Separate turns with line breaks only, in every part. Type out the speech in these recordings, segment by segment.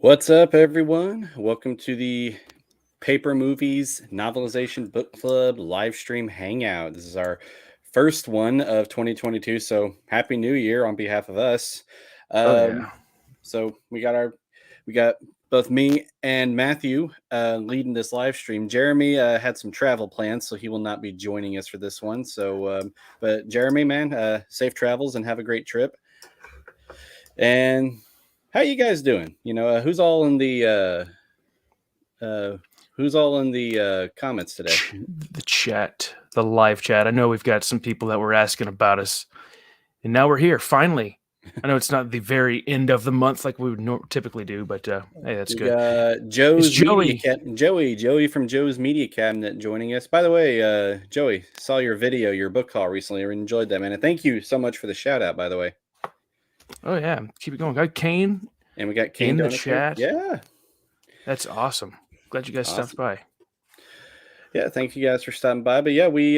What's up, everyone? Welcome to the Paper Movies Novelization Book Club live stream hangout. This is our first one of 2022, so Happy New Year on behalf of us.
Oh yeah.
So we got both me and Matthew leading this live stream. Jeremy had some travel plans, so he will not be joining us for this one. But Jeremy, man, safe travels and have a great trip. And how you guys doing? Who's all in the comments today?
The chat, the live chat. I know we've got some people that were asking about us, and now we're here finally. I know it's not the very end of the month like we would typically do, but hey, that's good.
Joe's Joey from Joe's Media Cabinet joining us. By the way, Joey, saw your video, your book call recently. I enjoyed that, man. And thank you so much for the shout out, by the way.
Oh yeah, keep it going. Got Kane,
and we got Kane
in the chat.
Yeah,
that's awesome. Glad you guys stopped by.
Yeah, thank you guys for stopping by. But yeah, we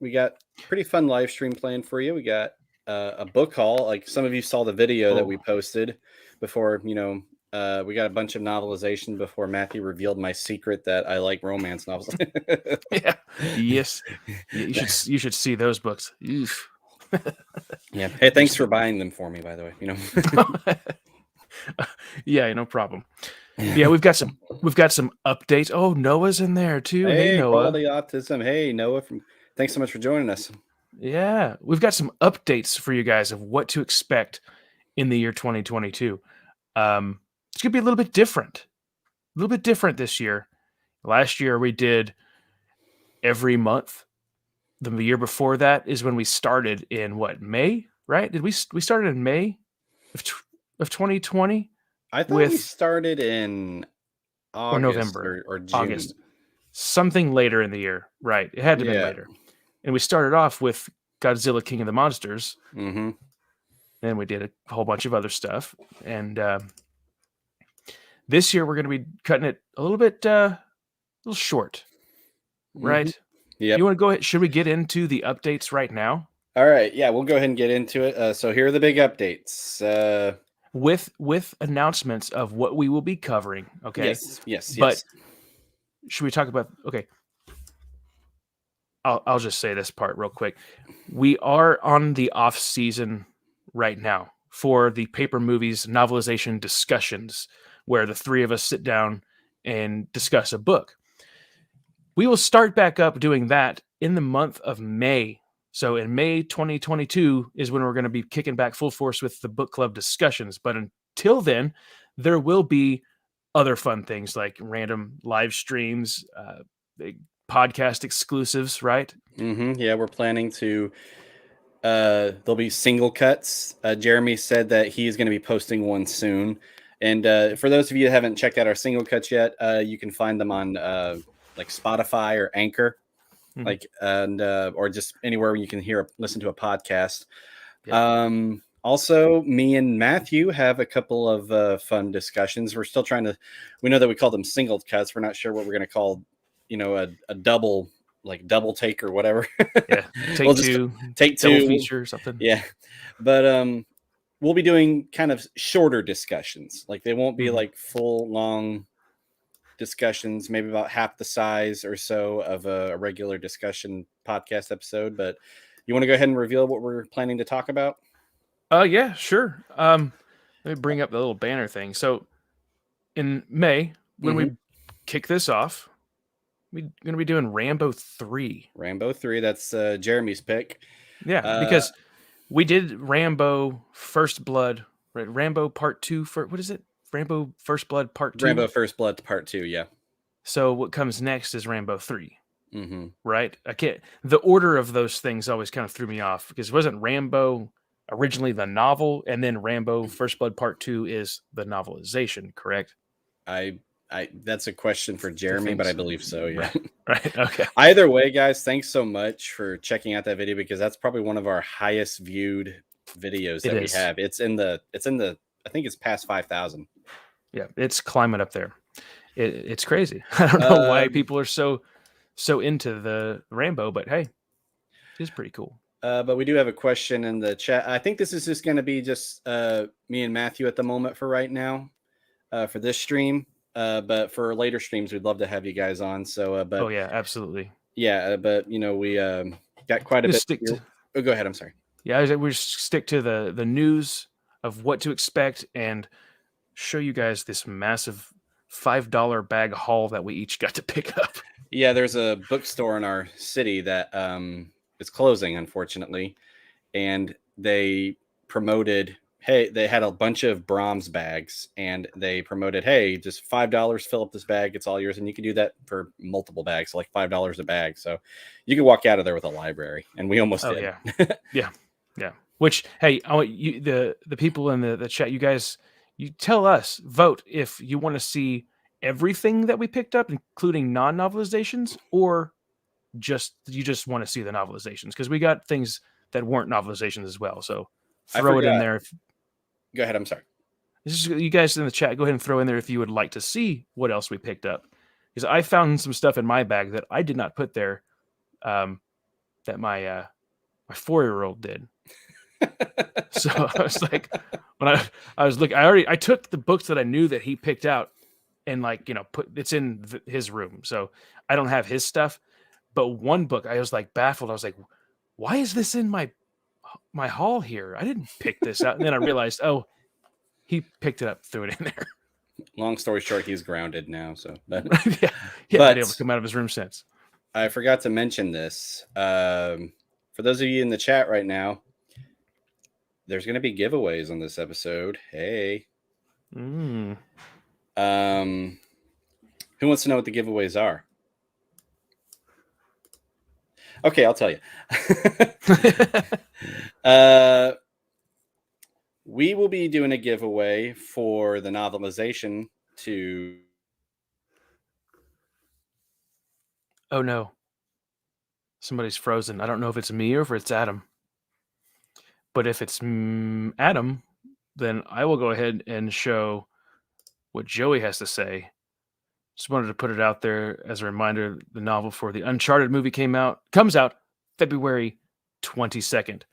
got pretty fun live stream planned for you. We got a book haul. Like some of you saw the video that we posted before. We got a bunch of novelization before Matthew revealed my secret that I like romance novels.
Yeah. Yes. You should see those books. Oof.
Yeah. Hey, thanks for buying them for me, by the way.
Yeah, no problem. Yeah, we've got some updates. Oh, Noah's in there too. Hey Noah.
Quality Autism. Hey Noah, thanks so much for joining us.
Yeah, we've got some updates for you guys of what to expect in the year 2022. It's gonna be a little bit different. This year. Last year we did every month. The year before that is when we started in May, right? Did we started in May of 2020?
I thought we started in August
or November
or June.
August. Something later in the year, right? It had to be later. And we started off with Godzilla King of the Monsters.
Mm-hmm.
Then we did a whole bunch of other stuff. And this year we're going to be cutting it a little bit a little short, right?
Mm-hmm. Yeah.
You want to go ahead? Should we get into the updates right now?
All right. Yeah, we'll go ahead and get into it. So here are the big updates.
With announcements of what we will be covering. Okay.
Yes.
But should we talk about? Okay. I'll just say this part real quick. We are on the off season right now for the Paper Movies novelization discussions, where the three of us sit down and discuss a book. We will start back up doing that in the month of May. So in May 2022 is when we're going to be kicking back full force with the book club discussions. But until then, there will be other fun things like random live streams, podcast exclusives, right?
Mm-hmm. Yeah, we're planning to. There'll be single cuts. Jeremy said that he's going to be posting one soon. And for those of you that haven't checked out our single cuts yet, you can find them on like Spotify or Anchor.
Mm-hmm.
Or just anywhere you can listen to a podcast. Yeah. Also, me and Matthew have a couple of fun discussions. We're still we know that we call them single cuts. We're not sure what we're going to call, a double take or whatever.
Yeah. Take two feature or something.
Yeah. But we'll be doing kind of shorter discussions. Like they won't be like full long discussions, maybe about half the size or so of a regular discussion podcast episode. But you want to go ahead and reveal what we're planning to talk about?
Yeah, sure. Let me bring up the little banner thing. So in May, when we kick this off, we're going to be doing Rambo 3.
Rambo 3, that's Jeremy's pick.
Yeah, because we did Rambo First Blood, right? Rambo Part 2 what is it? Rambo First Blood Part 2?
Rambo First Blood Part 2, yeah.
So what comes next is Rambo 3.
Mm-hmm.
Right? The order of those things always kind of threw me off because it wasn't Rambo originally the novel, and then Rambo First Blood Part 2 is the novelization, correct?
That's a question for Jeremy, but I believe so, yeah.
Right. Okay.
Either way, guys, thanks so much for checking out that video because that's probably one of our highest viewed videos that we have. It's in the I think it's past 5,000.
Yeah, it's climbing up there. It's crazy. I don't know why people are so into the Rambo, but hey, it's pretty cool.
But we do have a question in the chat. I think this is just going to be just me and Matthew at the moment for right now. for this stream. But for later streams, we'd love to have you guys on. So, but
Oh yeah, absolutely.
yeah, but we got quite a
Just
bit.
stick to.
Oh, go ahead. I'm sorry.
Yeah, we just stick to the news of what to expect and show you guys this massive $5 bag haul that we each got to pick up.
Yeah, there's a bookstore in our city that is closing, unfortunately, and they promoted. Hey, they had a bunch of Brahms bags, and they promoted, hey, just $5, fill up this bag, it's all yours, and you can do that for multiple bags, so like $5 a bag. So you can walk out of there with a library, and we almost did.
Yeah. Which, hey, I want you, the people in the chat, you guys, you tell us, vote if you want to see everything that we picked up, including non-novelizations, or you just want to see the novelizations, because we got things that weren't novelizations as well. So throw it in there.
Go ahead. I'm sorry.
You guys in the chat, go ahead and throw in there if you would like to see what else we picked up, because I found some stuff in my bag that I did not put there, that my 4-year-old did. So I was like, when I was looking, I took the books that I knew that he picked out and put it's in his room, so I don't have his stuff. But one book, I was like baffled. I was like, why is this in my haul here? I didn't pick this out. And then I realized, oh, he picked it up, threw it in there.
Long story short, he's grounded now. So
yeah, been able to come out of his room since.
I forgot to mention this. For those of you in the chat right now, there's going to be giveaways on this episode. Hey. Who wants to know what the giveaways are? Okay, I'll tell you. We will be doing a giveaway for the novelization to...
Oh no. Somebody's frozen. I don't know if it's me or if it's Adam. But if it's Adam, then I will go ahead and show what Joey has to say. Just wanted to put it out there as a reminder. The novel for the Uncharted movie comes out February 22nd.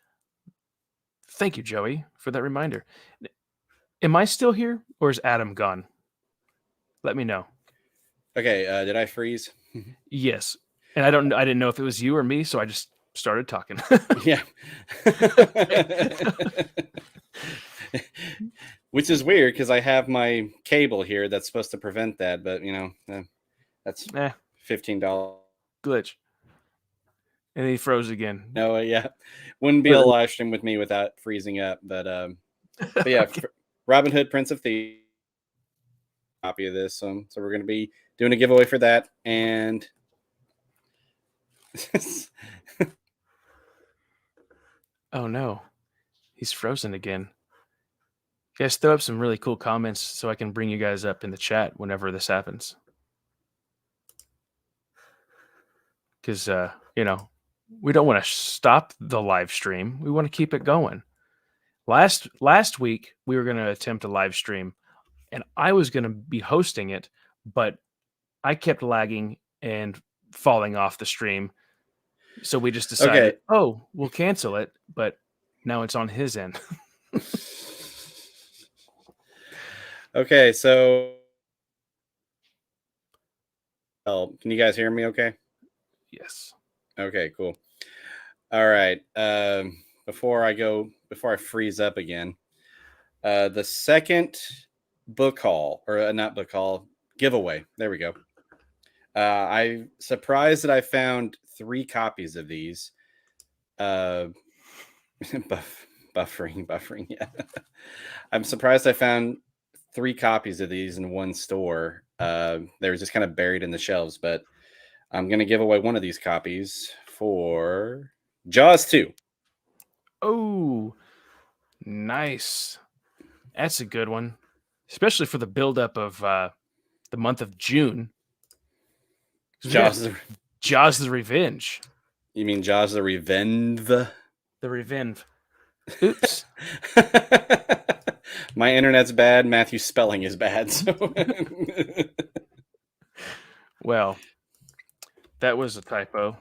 Thank you, Joey, for that reminder. Am I still here, or is Adam gone? Let me know.
Okay, did I freeze?
Yes. And I didn't know if it was you or me, so I just started talking.
Yeah. Which is weird because I have my cable here that's supposed to prevent that, but that's $15
glitch. And he froze again.
No, yeah, wouldn't be a live stream with me without freezing up. But yeah, Robin Hood, Prince of Thieves, copy of this. So we're going to be doing a giveaway for that, and
oh no, he's frozen again. You guys throw up some really cool comments so I can bring you guys up in the chat whenever this happens. Because, we don't want to stop the live stream. We want to keep it going. Last week, we were going to attempt a live stream, and I was going to be hosting it, but I kept lagging and falling off the stream. So we just decided, we'll cancel it, but now it's on his end.
Okay, so can you guys hear me okay?
Yes.
Okay, cool. All right. Before I freeze up again, the second book haul, or not book haul, giveaway. There we go. I'm surprised that I found 3 copies of these. Buffering. Yeah. I'm surprised I found 3 copies of these in one store. They were just kind of buried in the shelves, but I'm going to give away one of these copies for Jaws 2.
Oh, nice. That's a good one, especially for the buildup of the month of June. Jaws the Revenge.
You mean Jaws the Revenge? The
Revenge. Oops.
My internet's bad. Matthew's spelling is bad. So.
Well, that was a typo.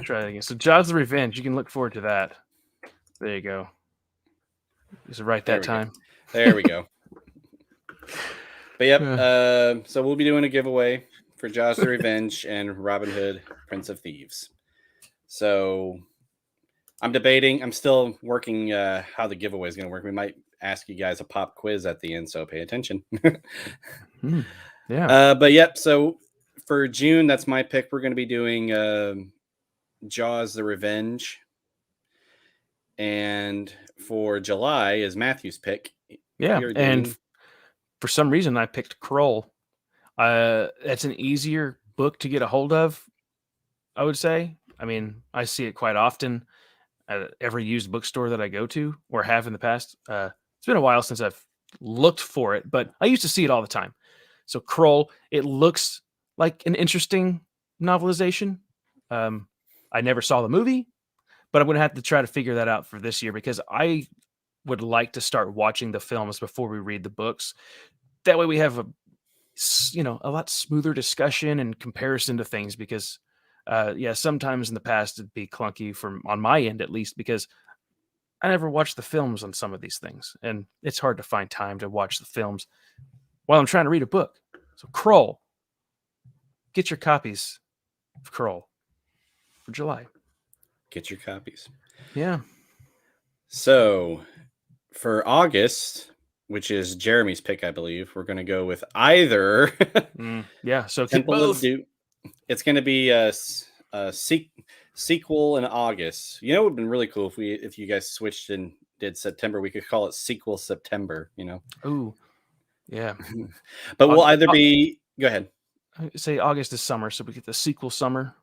Try it again. So Jaws the Revenge, you can look forward to that. There you go. Is it right that time?
There we go. But yep, so we'll be doing a giveaway for Jaws the Revenge and Robin Hood, Prince of Thieves. So I'm debating. I'm still working how the giveaway is going to work. We might ask you guys a pop quiz at the end, so pay attention.
Yeah.
But yep, so for June, that's my pick. We're going to be doing Jaws the Revenge. And for July is Matthew's pick.
Yeah.
We are
And
doing...
for some reason, I picked Kroll. It's an easier book to get a hold of, I would say. I mean, I see it quite often at every used bookstore that I go to or have in the past. It's been a while since I've looked for it, but I used to see it all the time. So Kroll, it looks like an interesting novelization. I never saw the movie, but I'm going to have to try to figure that out for this year because I would like to start watching the films before we read the books. That way we have a lot smoother discussion and comparison to things because sometimes in the past it'd be clunky on my end at least because I never watched the films on some of these things and it's hard to find time to watch the films while I'm trying to read a book. So Kroll, get your copies of Kroll for July.
Get your copies.
Yeah.
So for August, which is Jeremy's pick, I believe, we're going to go with either
So
Temple
both.
of Doom. It's going to be a sequel in August. You know, it would have been really cool if you guys switched and did September. We could call it Sequel September, you know.
Ooh. Yeah.
But we'll either be... Go ahead.
I say August is summer, so we get the sequel summer.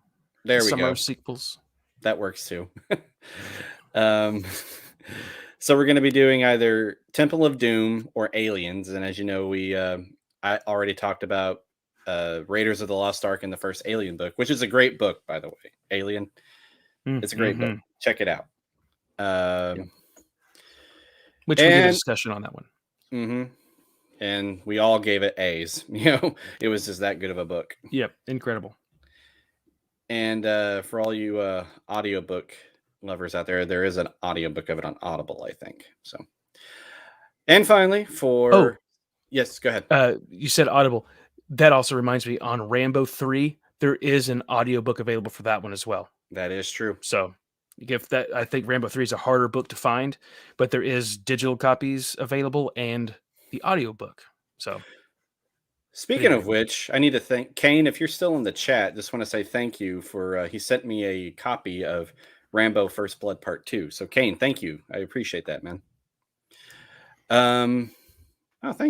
There we
summer
go.
Of sequels.
That works too. So we're going to be doing either Temple of Doom or Aliens. And as you know, I already talked about Raiders of the Lost Ark in the first Alien book, which is a great book, by the way. Alien. It's a great book. Check it out.
Which we did a discussion on that one.
Mm-hmm. And we all gave it A's. You know, it was just that good of a book.
Yep. Incredible.
And for all you audiobook lovers out there is an audiobook of it on Audible, I think. So, and finally yes, go ahead.
You said Audible. That also reminds me, on Rambo 3, there is an audiobook available for that one as well.
That is true.
So I think Rambo 3 is a harder book to find, but there is digital copies available and the audiobook. So
speaking of which, I need to thank Kane. If you're still in the chat, just want to say thank you for he sent me a copy of Rambo First Blood Part 2. So Kane, thank you. I appreciate that, man. Thank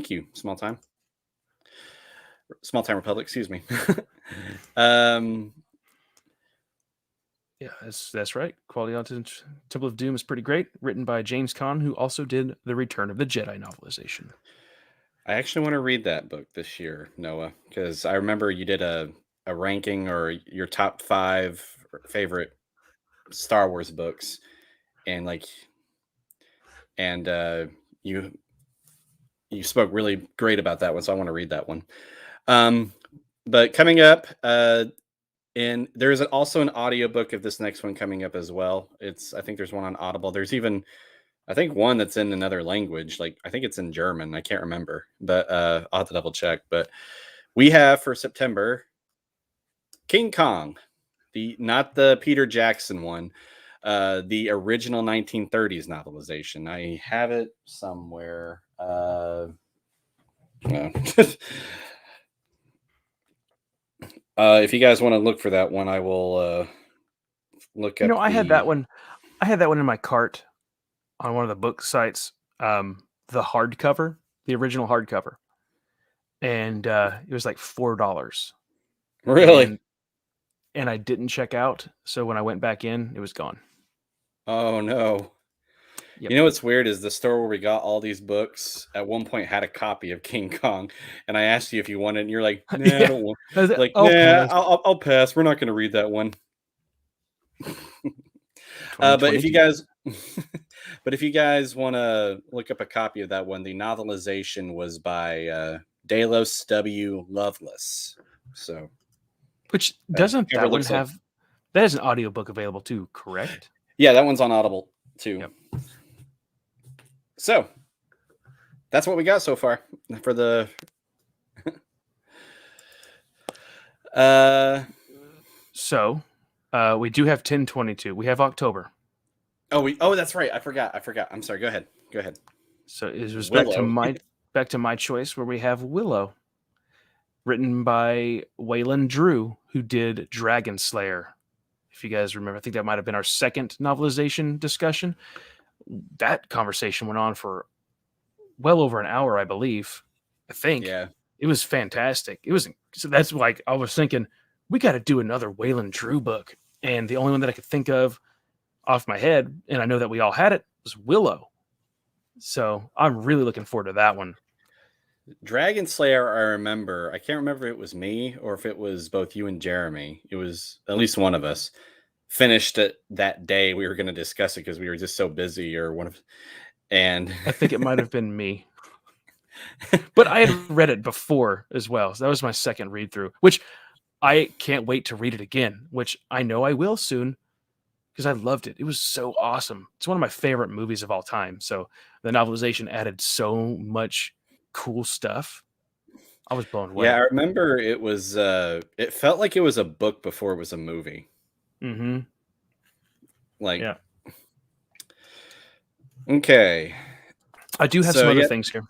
you, Small Time Republic, excuse me.
Yeah, that's right. Quality on Temple of Doom is pretty great. Written by James Caan, who also did the Return of the Jedi novelization.
I actually want to read that book this year, Noah, because I remember you did a ranking or your top 5 favorite Star Wars books, and you spoke really great about that one, so I want to read that one. But coming up, and there's also an audiobook of this next one coming up as well. I think there's one on Audible. There's even, I think, one that's in another language. Like, I think it's in German. I can't remember, but I'll have to double check. But we have for September King Kong, not the Peter Jackson one, the original 1930s novelization. I have it somewhere. No. If you guys want to look for that one, I will look up.
I had that one. I had that one in my cart on one of the book sites. The hardcover, the original hardcover, and it was like $4.
Really?
And I didn't check out, so when I went back in, it was gone.
Oh no! Yep. You know what's weird is the store where we got all these books at one point had a copy of King Kong, and I asked you if you wanted, and you're like, "Nah, I don't want." Like, pass. I'll pass. We're not going to read that one. But if you guys, want to look up a copy of that one, the novelization was by Delos W. Lovelace. So,
which doesn't that one have? That is an audiobook available too, correct?
Yeah, that one's on Audible too.
Yep.
So that's what we got so far for the
So we do have 10/22. We have October.
Oh, that's right. I forgot. I'm sorry. Go ahead.
So it was back
Willow.
to my choice, where we have Willow, written by Waylon Drew, who did Dragon Slayer. If you guys remember, I think that might have been our second novelization discussion. That conversation went on for well over an hour, I believe. I think.
Yeah.
It was fantastic. So that's like, I was thinking, we got to do another Waylon Drew book. And the only one that I could think of off my head, and I know that we all had it, was Willow. So I'm really looking forward to that one.
Dragon Slayer, I remember. I can't remember if it was me or if it was both you and Jeremy. It was at least one of us finished it that day. We were going to discuss it because we were just so busy, and
I think it might have been me. But I had read it before as well. So that was my second read through, which I can't wait to read it again, which I know I will soon because I loved it. It was so awesome. It's one of my favorite movies of all time. So the novelization added so much cool stuff. I was blown away.
Yeah, I remember it was. It felt like it was a book before it was a movie.
Mm-hmm.
Like,
yeah.
Okay.
I do have some other things here.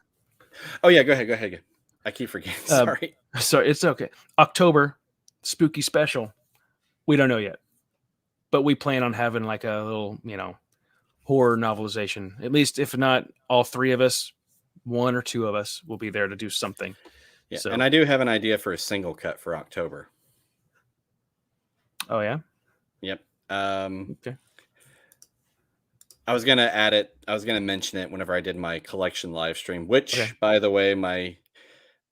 Oh yeah, go ahead. I keep forgetting. Sorry.
So it's okay. October spooky special. We don't know yet, but we plan on having like a little, horror novelization. At least, if not all three of us, one or two of us will be there to do something.
Yeah, so, and I do have an idea for a single cut for October.
Oh yeah.
Yep.
Okay.
I was gonna add it. I was gonna mention it whenever I did my collection live stream. Which, by the way,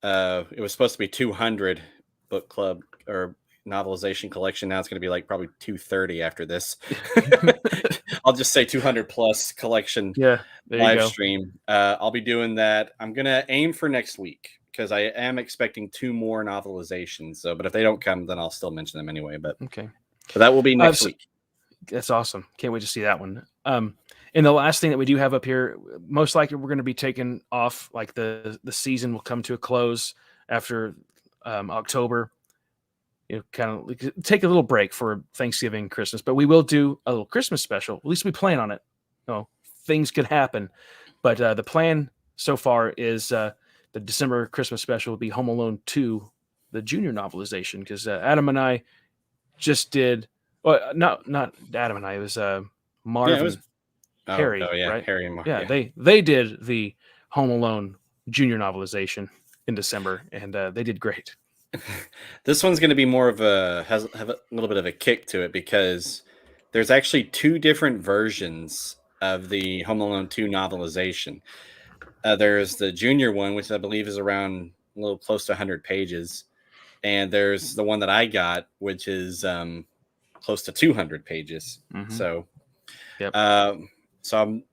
it was supposed to be 200 book club or novelization collection. Now it's going to be like probably 230 after this. I'll just say 200 plus collection.
Yeah,
live stream. I'll be doing that. I'm going to aim for next week because I am expecting 2 more novelizations. So, but if they don't come, then I'll still mention them anyway. But
okay,
so that will be next week.
That's awesome. Can't wait to see that one. And the last thing that we do have up here, most likely we're going to be taking off. Like the season will come to a close after October. Kind of take a little break for Thanksgiving, Christmas, but we will do a little Christmas special. At least we plan on it. Things could happen, but the plan so far is the December Christmas special will be Home Alone 2, the junior novelization, because Adam and I just did. Well, not Adam and I. It was Marvin. Yeah, it was Harry. Right?
Harry and Mark.
Yeah, they did the Home Alone junior novelization in December, and they did great.
This one's going to be more of have a little bit of a kick to it because there's actually 2 different versions of the Home Alone 2 novelization. There's the junior one, which I believe is around a little close to 100 pages. And there's the one that I got, which is close to 200 pages. Mm-hmm. So, so I'm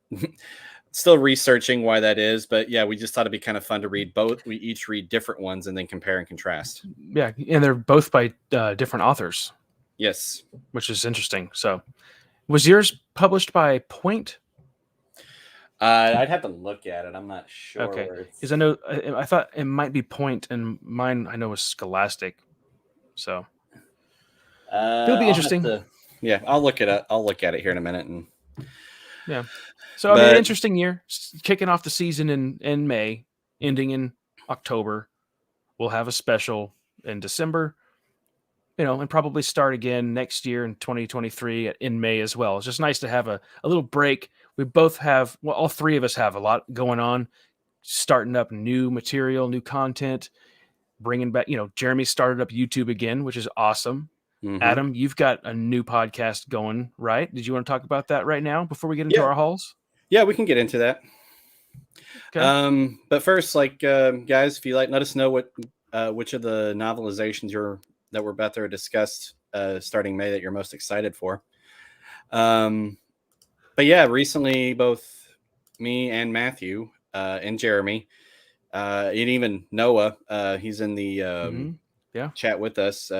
still researching why that is, but yeah, we just thought it'd be kind of fun to read both. We each read different ones and then compare and contrast.
Yeah, and they're both by different authors.
Yes,
which is interesting. So, was yours published by Point?
I'd have to look at it. I'm not sure.
Okay, because I thought it might be Point, and mine I know was Scholastic. So it'll be interesting.
I'll look it up. I'll look at it here in a minute. And
yeah, so I mean, interesting year, kicking off the season in May, ending in October. We'll have a special in December. And probably start again next year in 2023 in May as well. It's just nice to have a little break. We both have, all three of us have a lot going on, starting up new material, new content, bringing back, Jeremy started up YouTube again, which is awesome. Mm-hmm. Adam, you've got a new podcast going, right? Did you want to talk about that right now before we get into our hauls?
Yeah, we can get into that. Okay. But first, guys, if you like, let us know which of the novelizations that we're about to discuss starting May that you're most excited for. But yeah, recently both me and Matthew and Jeremy and even Noah, he's in the chat with us.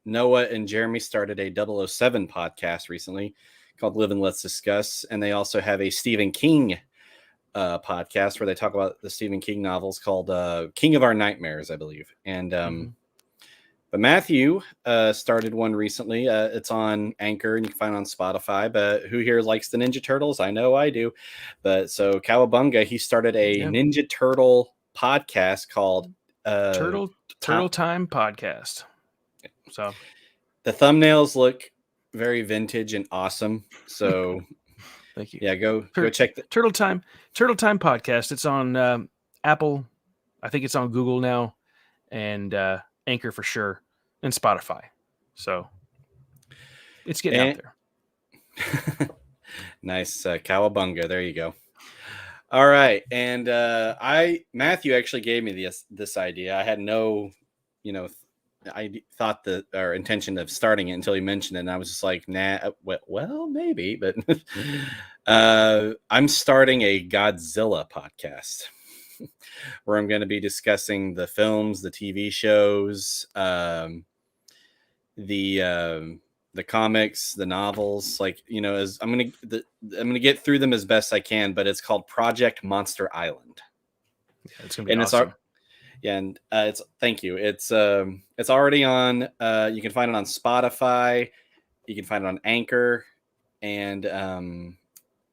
Noah and Jeremy started a 007 podcast recently called Live and Let's Discuss. And they also have a Stephen King podcast where they talk about the Stephen King novels called King of Our Nightmares, I believe. And but Matthew started one recently. It's on Anchor and you can find it on Spotify. But who here likes the Ninja Turtles? I know I do. But so Cowabunga, he started a Ninja Turtle podcast called
Turtle Time Podcast. So
the thumbnails look very vintage and awesome. So
thank you.
Yeah, go check the
Turtle Time Podcast. It's on Apple. I think it's on Google now, and Anchor for sure, and Spotify. So it's getting out there.
Nice, Cowabunga. There you go. All right, and Matthew actually gave me this idea. I had no, I thought our intention of starting it until he mentioned it, and I was just like, nah, well, maybe, but I'm starting a Godzilla podcast where I'm going to be discussing the films, the TV shows, the comics, the novels, as I'm gonna get through them as best I can. But it's called Project Monster Island.
Yeah, it's gonna be awesome.
It's thank you. It's already on. You can find it on Spotify. You can find it on Anchor, and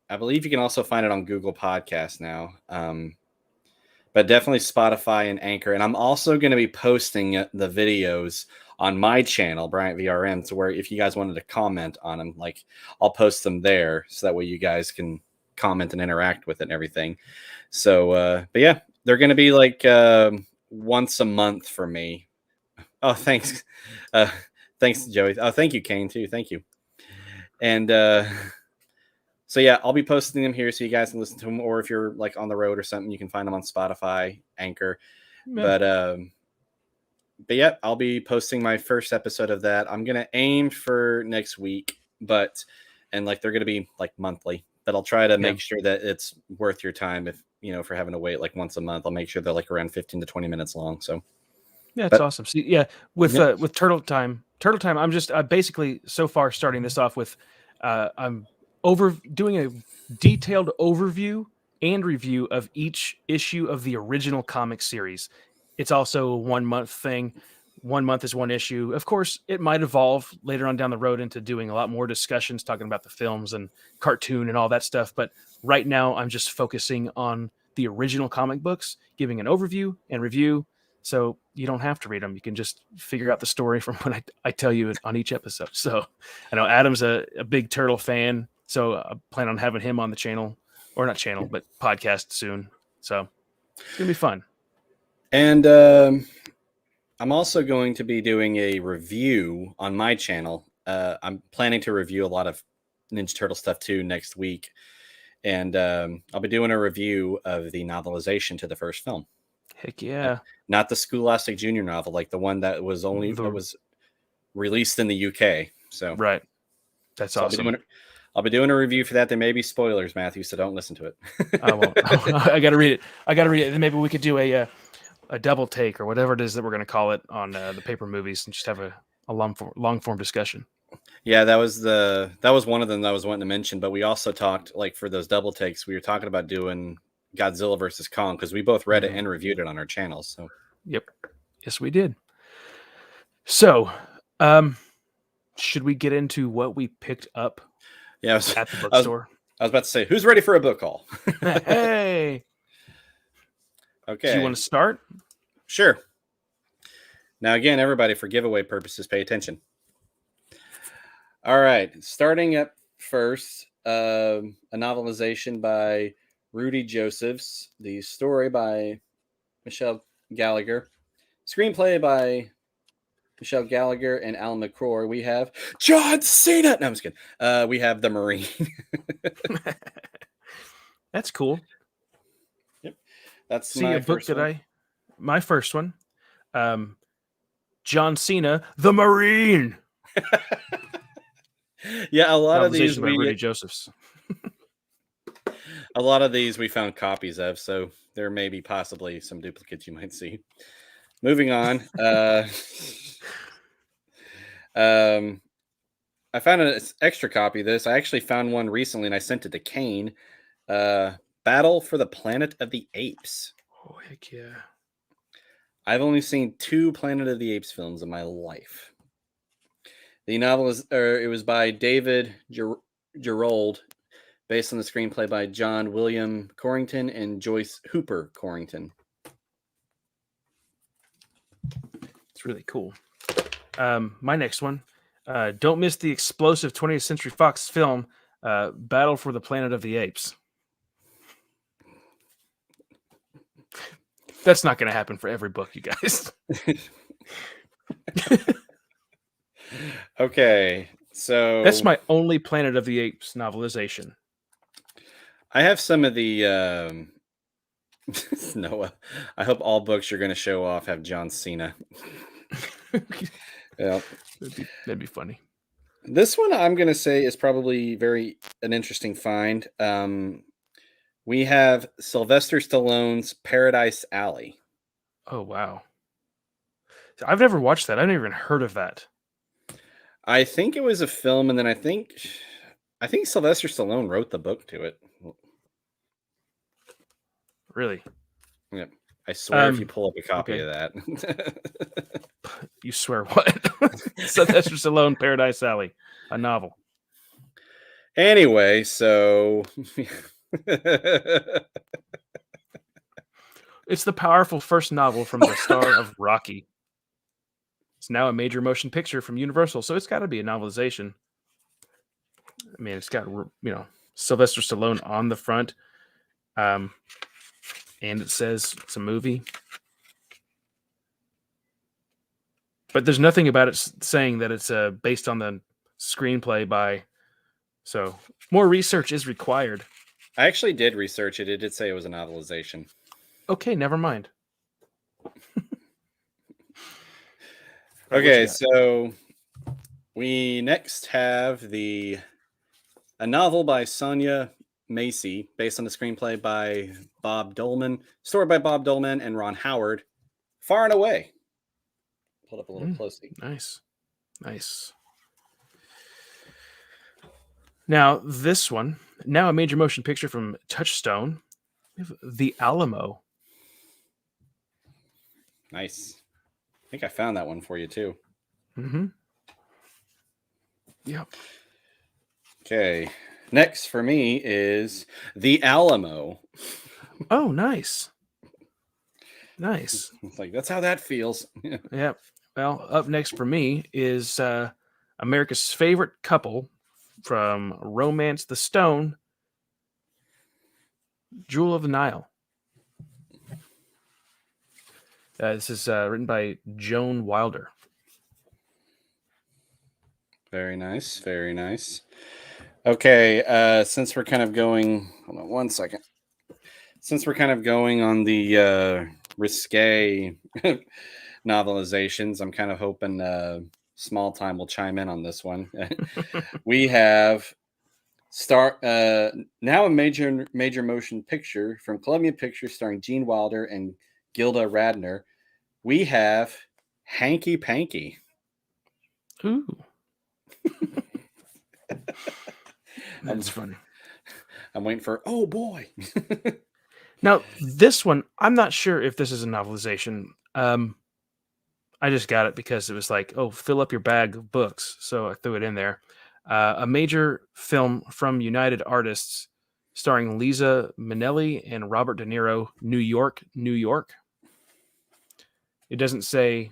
I believe you can also find it on Google Podcasts now. But definitely Spotify and Anchor. And I'm also going to be posting the videos on my channel, Bryant VRM, to where if you guys wanted to comment on them, I'll post them there so that way you guys can comment and interact with it and everything. So, but yeah, they're going to be once a month for me. Oh, thanks. Thanks, Joey. Oh, thank you, Kane, too. Thank you. And so yeah, I'll be posting them here so you guys can listen to them. Or if you're on the road or something, you can find them on Spotify, Anchor. Yeah. But yeah, I'll be posting my first episode of that. I'm gonna aim for next week, and they're gonna be monthly. But I'll try to make sure that it's worth your time. If for having to wait once a month, I'll make sure they're around 15 to 20 minutes long. So
yeah, it's awesome. See, yeah, with Turtle Time, I'm just basically so far starting this off with I'm doing a detailed overview and review of each issue of the original comic series. It's also a 1 month thing. 1 month is one issue. Of course, it might evolve later on down the road into doing a lot more discussions, talking about the films and cartoon and all that stuff. But right now, I'm just focusing on the original comic books, giving an overview and review. So you don't have to read them. You can just figure out the story from what I tell you on each episode. So I know Adam's a big Turtle fan. So I plan on having him on the channel, or not channel, but podcast soon. So it's going to be fun.
And I'm also going to be doing a review on my channel. I'm planning to review a lot of Ninja Turtle stuff too next week. And I'll be doing a review of the novelization to the first film.
Heck yeah.
Not the Scholastic Junior novel, the one that was that was released in the UK. So
right. That's awesome.
I'll be doing a review for that. There may be spoilers, Matthew, so don't listen to it.
I won't. I got to read it. Maybe we could do a double take or whatever it is that we're going to call it on the paper movies and just have a long form discussion.
Yeah, that was one of them that I was wanting to mention. But we also talked for those double takes. We were talking about doing Godzilla versus Kong because we both read it and reviewed it on our channels. So
yep, yes, we did. So, should we get into what we picked up?
Yeah,
at the bookstore.
I was about to say, who's ready for a book haul?
Hey.
Okay.
Do you want to start?
Sure. Now, again, everybody, for giveaway purposes, pay attention. All right. Starting up first, a novelization by Rudy Josephs. The story by Michelle Gallagher. Screenplay by Michelle Gallagher and Alan McCrory. We have John Cena. No, I'm just kidding. We have The Marine.
That's cool.
Yep. That's
See a book that my first one. John Cena, The Marine.
Yeah, a lot of these
by Rudy Josephs.
A lot of these we found copies of, so there may be possibly some duplicates you might see. Moving on. I found an extra copy of this. I actually found one recently and I sent it to Kane. Battle for the Planet of the Apes.
Oh, heck yeah.
I've only seen 2 Planet of the Apes films in my life. The novel it was by David Gerold, based on the screenplay by John William Corrington and Joyce Hooper Corrington.
It's really cool. My next one. Don't miss the explosive 20th Century Fox film, Battle for the Planet of the Apes. That's not going to happen for every book, you guys.
Okay, so
that's my only Planet of the Apes novelization.
I have some of the Noah. I hope all books you're going to show off have John Cena. Yeah,
that'd be funny.
This one I'm going to say is probably an interesting find. We have Sylvester Stallone's Paradise Alley.
Oh wow! I've never watched that. I've never even heard of that.
I think it was a film, and then I think Sylvester Stallone wrote the book to it.
Really?
Yep. I swear, if you pull up a copy of that,
you swear what? Sylvester Stallone, Paradise Alley, a novel.
Anyway, so
it's the powerful first novel from the star of Rocky. It's now a major motion picture from Universal, so it's got to be a novelization. I mean, it's got Sylvester Stallone on the front, and it says it's a movie. But there's nothing about it saying that it's based on the screenplay by. So more research is required.
I actually did research it. It did say it was a novelization.
Okay, never mind.
Okay, so we next have a novel by Sonia Macy, based on the screenplay by Bob Dolman, story by Bob Dolman and Ron Howard. Far and Away. Pull up a little closely.
Nice. Now, this one, now a major motion picture from Touchstone, The Alamo.
Nice. I think I found that one for you, too.
Mm-hmm. Yep.
Okay. Next for me is The Alamo.
Oh, nice. Nice.
It's like, that's how that feels.
Yep. Well, up next for me is America's favorite couple from Romance the Stone, Jewel of the Nile. This is written by Joan Wilder.
Very nice. Very nice. Okay. Since we're kind of going, hold on one second. Since we're kind of going on the risque novelizations, I'm kind of hoping Small Time will chime in on this one. We have now a major motion picture from Columbia Pictures starring Gene Wilder and Gilda Radner. We have Hanky Panky.
Ooh. That's funny.
I'm waiting for, oh boy.
Now, this one, I'm not sure if this is a novelization. I just got it because it was like, oh, fill up your bag of books. So I threw it in there. A major film from United Artists starring Liza Minnelli and Robert De Niro, New York, New York. It doesn't say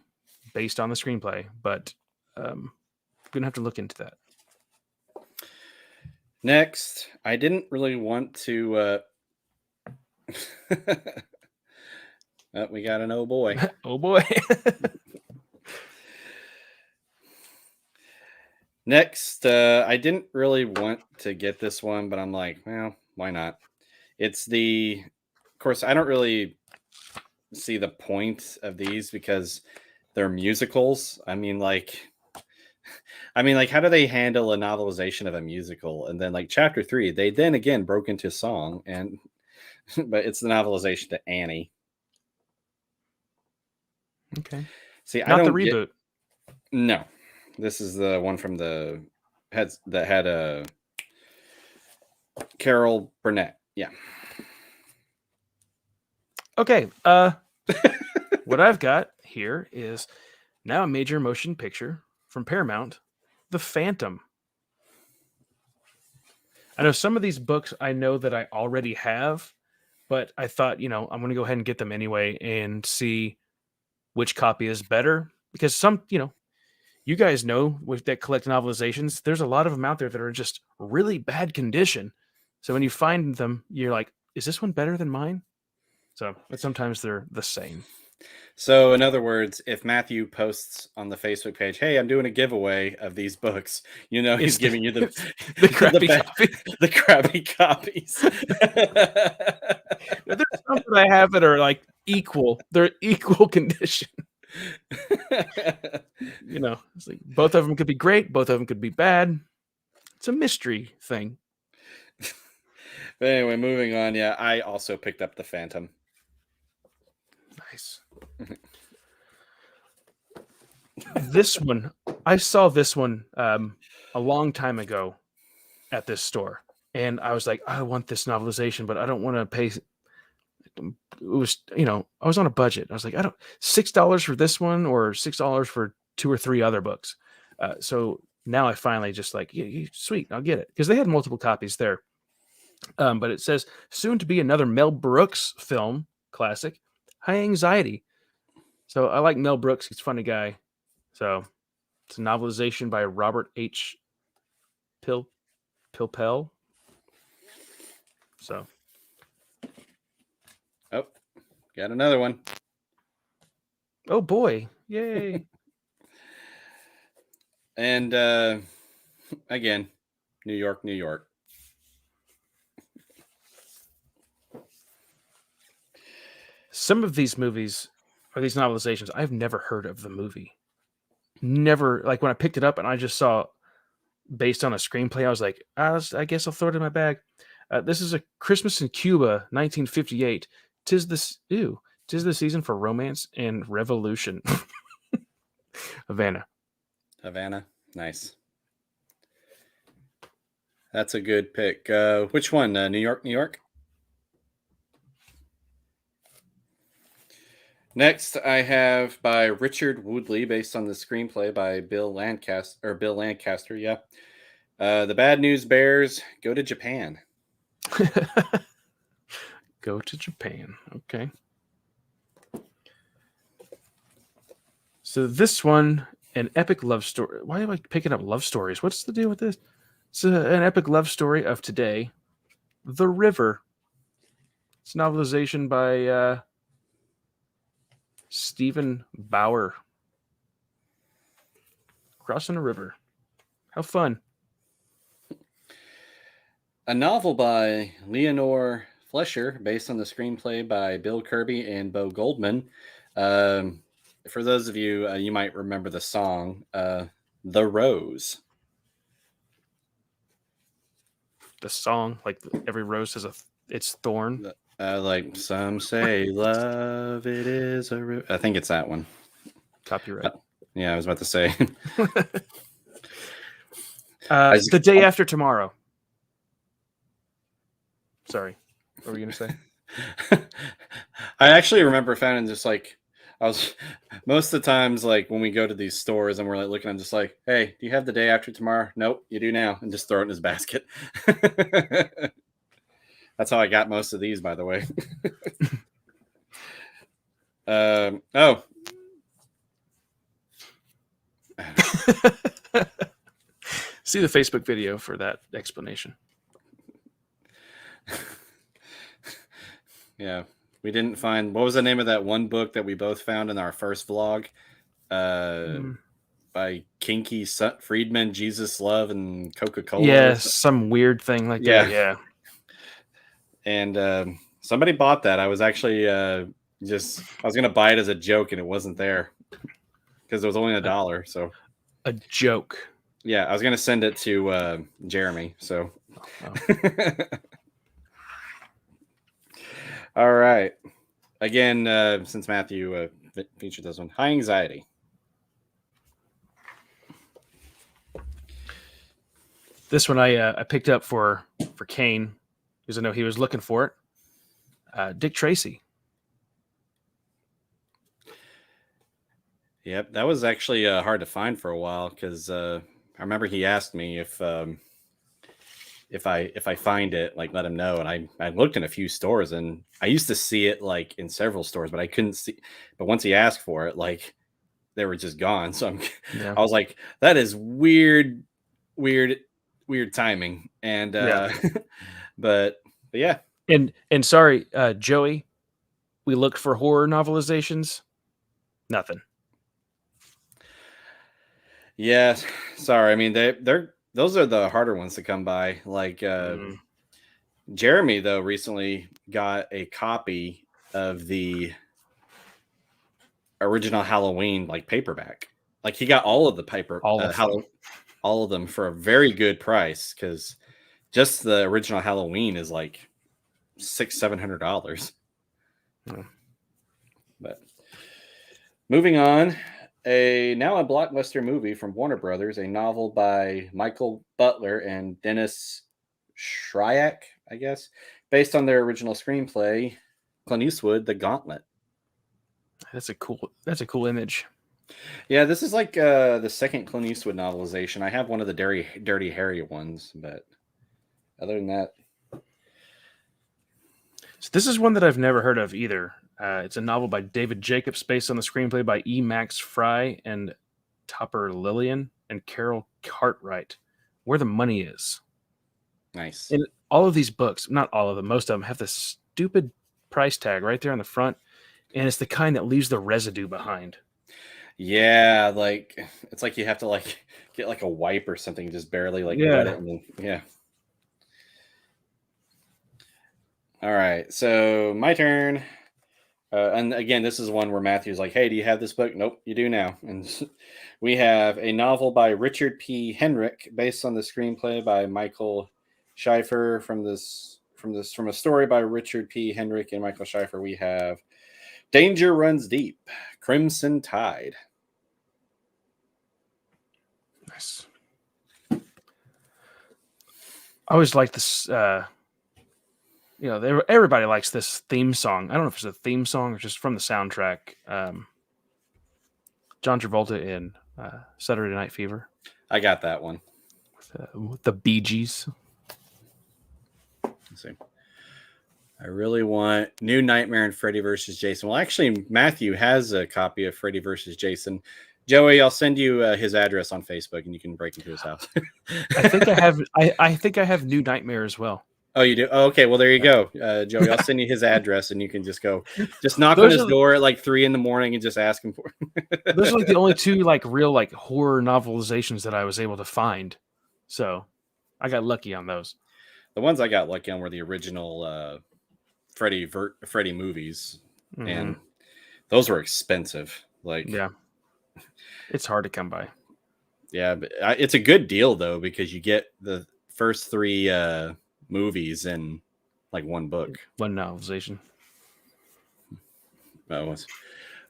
based on the screenplay, but I'm going to have to look into that.
Next, I didn't really want to... Oh, we got an oh boy.
Oh boy.
Next, I didn't really want to get this one, but I'm like, well, why not? It's of course, I don't really see the point of these because they're musicals. I mean, how do they handle a novelization of a musical? And then chapter 3, they then again broke into song, and but it's the novelization to Annie.
Okay.
See,
not the reboot.
No, this is the one from that had Carol Burnett. Yeah.
Okay. What I've got here is now a major motion picture from Paramount, The Phantom. I know some of these books I know that I already have, but I thought, I'm going to go ahead and get them anyway and see which copy is better because you guys know with that collect novelizations, there's a lot of them out there that are just really bad condition. So when you find them, you're like, is this one better than mine? So, but sometimes they're the same.
So, in other words, if Matthew posts on the Facebook page, "Hey, I'm doing a giveaway of these books," he's giving you the
crappy copies.
the crappy copies.
There's some that I have that are like equal. They're equal condition. It's like both of them could be great, both of them could be bad. It's a mystery thing.
But anyway, moving on. Yeah, I also picked up The Phantom.
Nice. This one, I saw this one a long time ago at this store, and I was like, I want this novelization, but I don't want to pay. It was, I was on a budget. I was like, $6 for this one or $6 for 2 or 3 other books. So now I finally just like, yeah, sweet, I'll get it because they had multiple copies there. But it says soon to be another Mel Brooks film classic, High Anxiety. So I like Mel Brooks. He's a funny guy. So it's a novelization by Robert H. Pilpel. So.
Oh, got another one.
Oh boy. Yay.
And again, New York, New York.
Some of these movies or these novelizations, I've never heard of the movie. Never, like when I picked it up and I just saw based on a screenplay, I was like, I guess I'll throw it in my bag. This is A Christmas in Cuba, 1958. Tis the season for romance and revolution. Havana.
Nice. That's a good pick. Which one? New York, New York? Next, I have by Richard Woodley, based on the screenplay by Bill Lancaster. Yeah. The Bad News Bears go to Japan.
Go to Japan. Okay. So this one, an epic love story. Why am I picking up love stories? What's the deal with this? It's an epic love story of today. The River. It's a novelization by Stephen Bauer. Crossing a river. How fun.
A novel by Leonore Flesher, based on the screenplay by Bill Kirby and Bo Goldman. For those of you, you might remember the song, The Rose.
The song, like every rose has its thorn.
Like some say love, it is a I think it's that one.
Copyright.
Yeah, I was about to say.
The Day After Tomorrow. Sorry. What were you going to say?
I actually remember finding just like, most of the times, like when we go to these stores and we're like looking, I'm just like, hey, do you have The Day After Tomorrow? Nope, you do now. And just throw it in his basket. That's how I got most of these, by the way.
See the Facebook video for that explanation.
Yeah. We didn't find, what was the name of that one book that we both found in our first vlog? By Kinky Friedman, Jesus, Love, and Coca-Cola.
Yeah, some weird thing like that. Yeah.
And somebody bought that. I was actually I was going to buy it as a joke, and it wasn't there because it was only $1. So
a joke.
Yeah, I was going to send it to Jeremy. So. Oh. All right. Again, since Matthew featured this one, High Anxiety.
This one I picked up for Kane because I know he was looking for it. Dick Tracy.
Yep, that was actually hard to find for a while because I remember he asked me if I find it, like let him know. And I looked in a few stores, and I used to see it like in several stores, but I couldn't see. But once he asked for it, like they were just gone. So
Yeah.
I was like, that is weird, weird, weird timing. And
Yeah.
but yeah,
And sorry, Joey, we looked for horror novelizations. Nothing.
yeah. Sorry, I mean they're those are the harder ones to come by. Like Jeremy though recently got a copy of the original Halloween like paperback. Like he got all of the paper
All of them.
all of them for a very good price because just the original Halloween is like $600-700.
Yeah.
But moving on, now a blockbuster movie from Warner Brothers, a novel by Michael Butler and Dennis Shryak, I guess, based on their original screenplay, Clint Eastwood, The Gauntlet.
That's a cool image.
Yeah, this is like the second Clint Eastwood novelization. I have one of the Dirty Harry ones, but other than that,
So this is one that I've never heard of either. It's a novel by David Jacobs based on the screenplay by E. Max Fry and Topper Lillian and Carol Cartwright. Where the Money Is.
nice.
And all of these books, not all of them, most of them have this stupid price tag right there on the front, and it's the kind that leaves the residue behind.
Yeah, like it's like you have to like get like a wipe or something, just barely like wet it, and then yeah. All right, so my turn. And again, this is one where Matthew's like, "Hey, do you have this book?" Nope, you do now. And we have a novel by Richard P. Henrik, based on the screenplay by Michael Schiffer. From a story by Richard P. Henrik and Michael Schiffer, we have Danger Runs Deep, Crimson Tide.
Nice. I always like this. Everybody likes this theme song. I don't know if it's a theme song or just from the soundtrack. John Travolta in Saturday Night Fever.
I got that one.
With the Bee Gees.
Let's see. I really want New Nightmare and Freddy versus Jason. Well, actually, Matthew has a copy of Freddy versus Jason. Joey, I'll send you his address on Facebook, and you can break into his house.
I think I have. I think I have New Nightmare as well.
Oh, you do? Oh, okay. Well, there you go, Joey. I'll send you his address, and you can just knock on his door at like 3 a.m. and just ask him for.
Those are like the only two like real like horror novelizations that I was able to find. So I got lucky on those.
The ones I got lucky on were the original Freddy movies, and those were expensive. Like,
yeah, it's hard to come by.
Yeah, but it's a good deal though because you get the first 3 movies in like one book,
one novelization.
Don't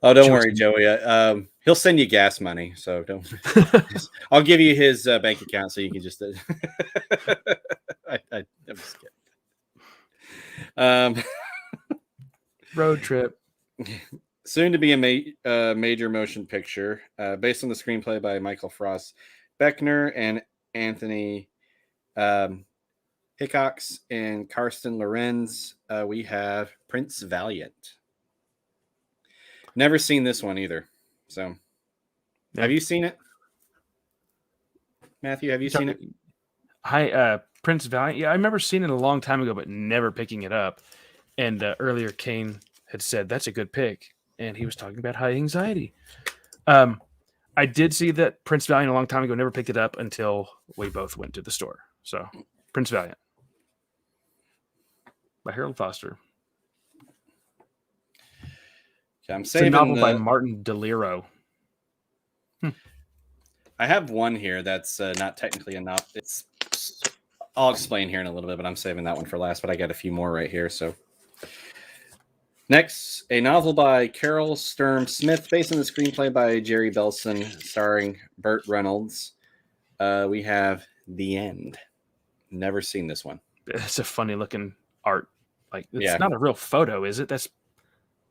worry, Joey. He'll send you gas money, so don't. I'll give you his bank account so you can just. I'm just kidding.
Road trip.
Soon to be a major motion picture based on the screenplay by Michael Frost Beckner and Anthony Hickox and Karsten Lorenz. We have Prince Valiant. Never seen this one either. So, Have you seen it? Matthew, have you seen it?
Hi, Prince Valiant. Yeah, I remember seeing it a long time ago, but never picking it up. And earlier, Kane had said that's a good pick, and he was talking about high anxiety. I did see that Prince Valiant a long time ago. Never picked it up until we both went to the store. So, Prince Valiant by Harold Foster.
I'm saving
it's a novel by Martin DeLiro.
I have one here that's not technically a novel. I'll explain here in a little bit, but I'm saving that one for last. But I got a few more right here. So next, a novel by Carol Sturm Smith, based on the screenplay by Jerry Belson, starring Burt Reynolds. We have The End. Never seen this one.
It's a funny looking art. Like it's not a real photo, is it? That's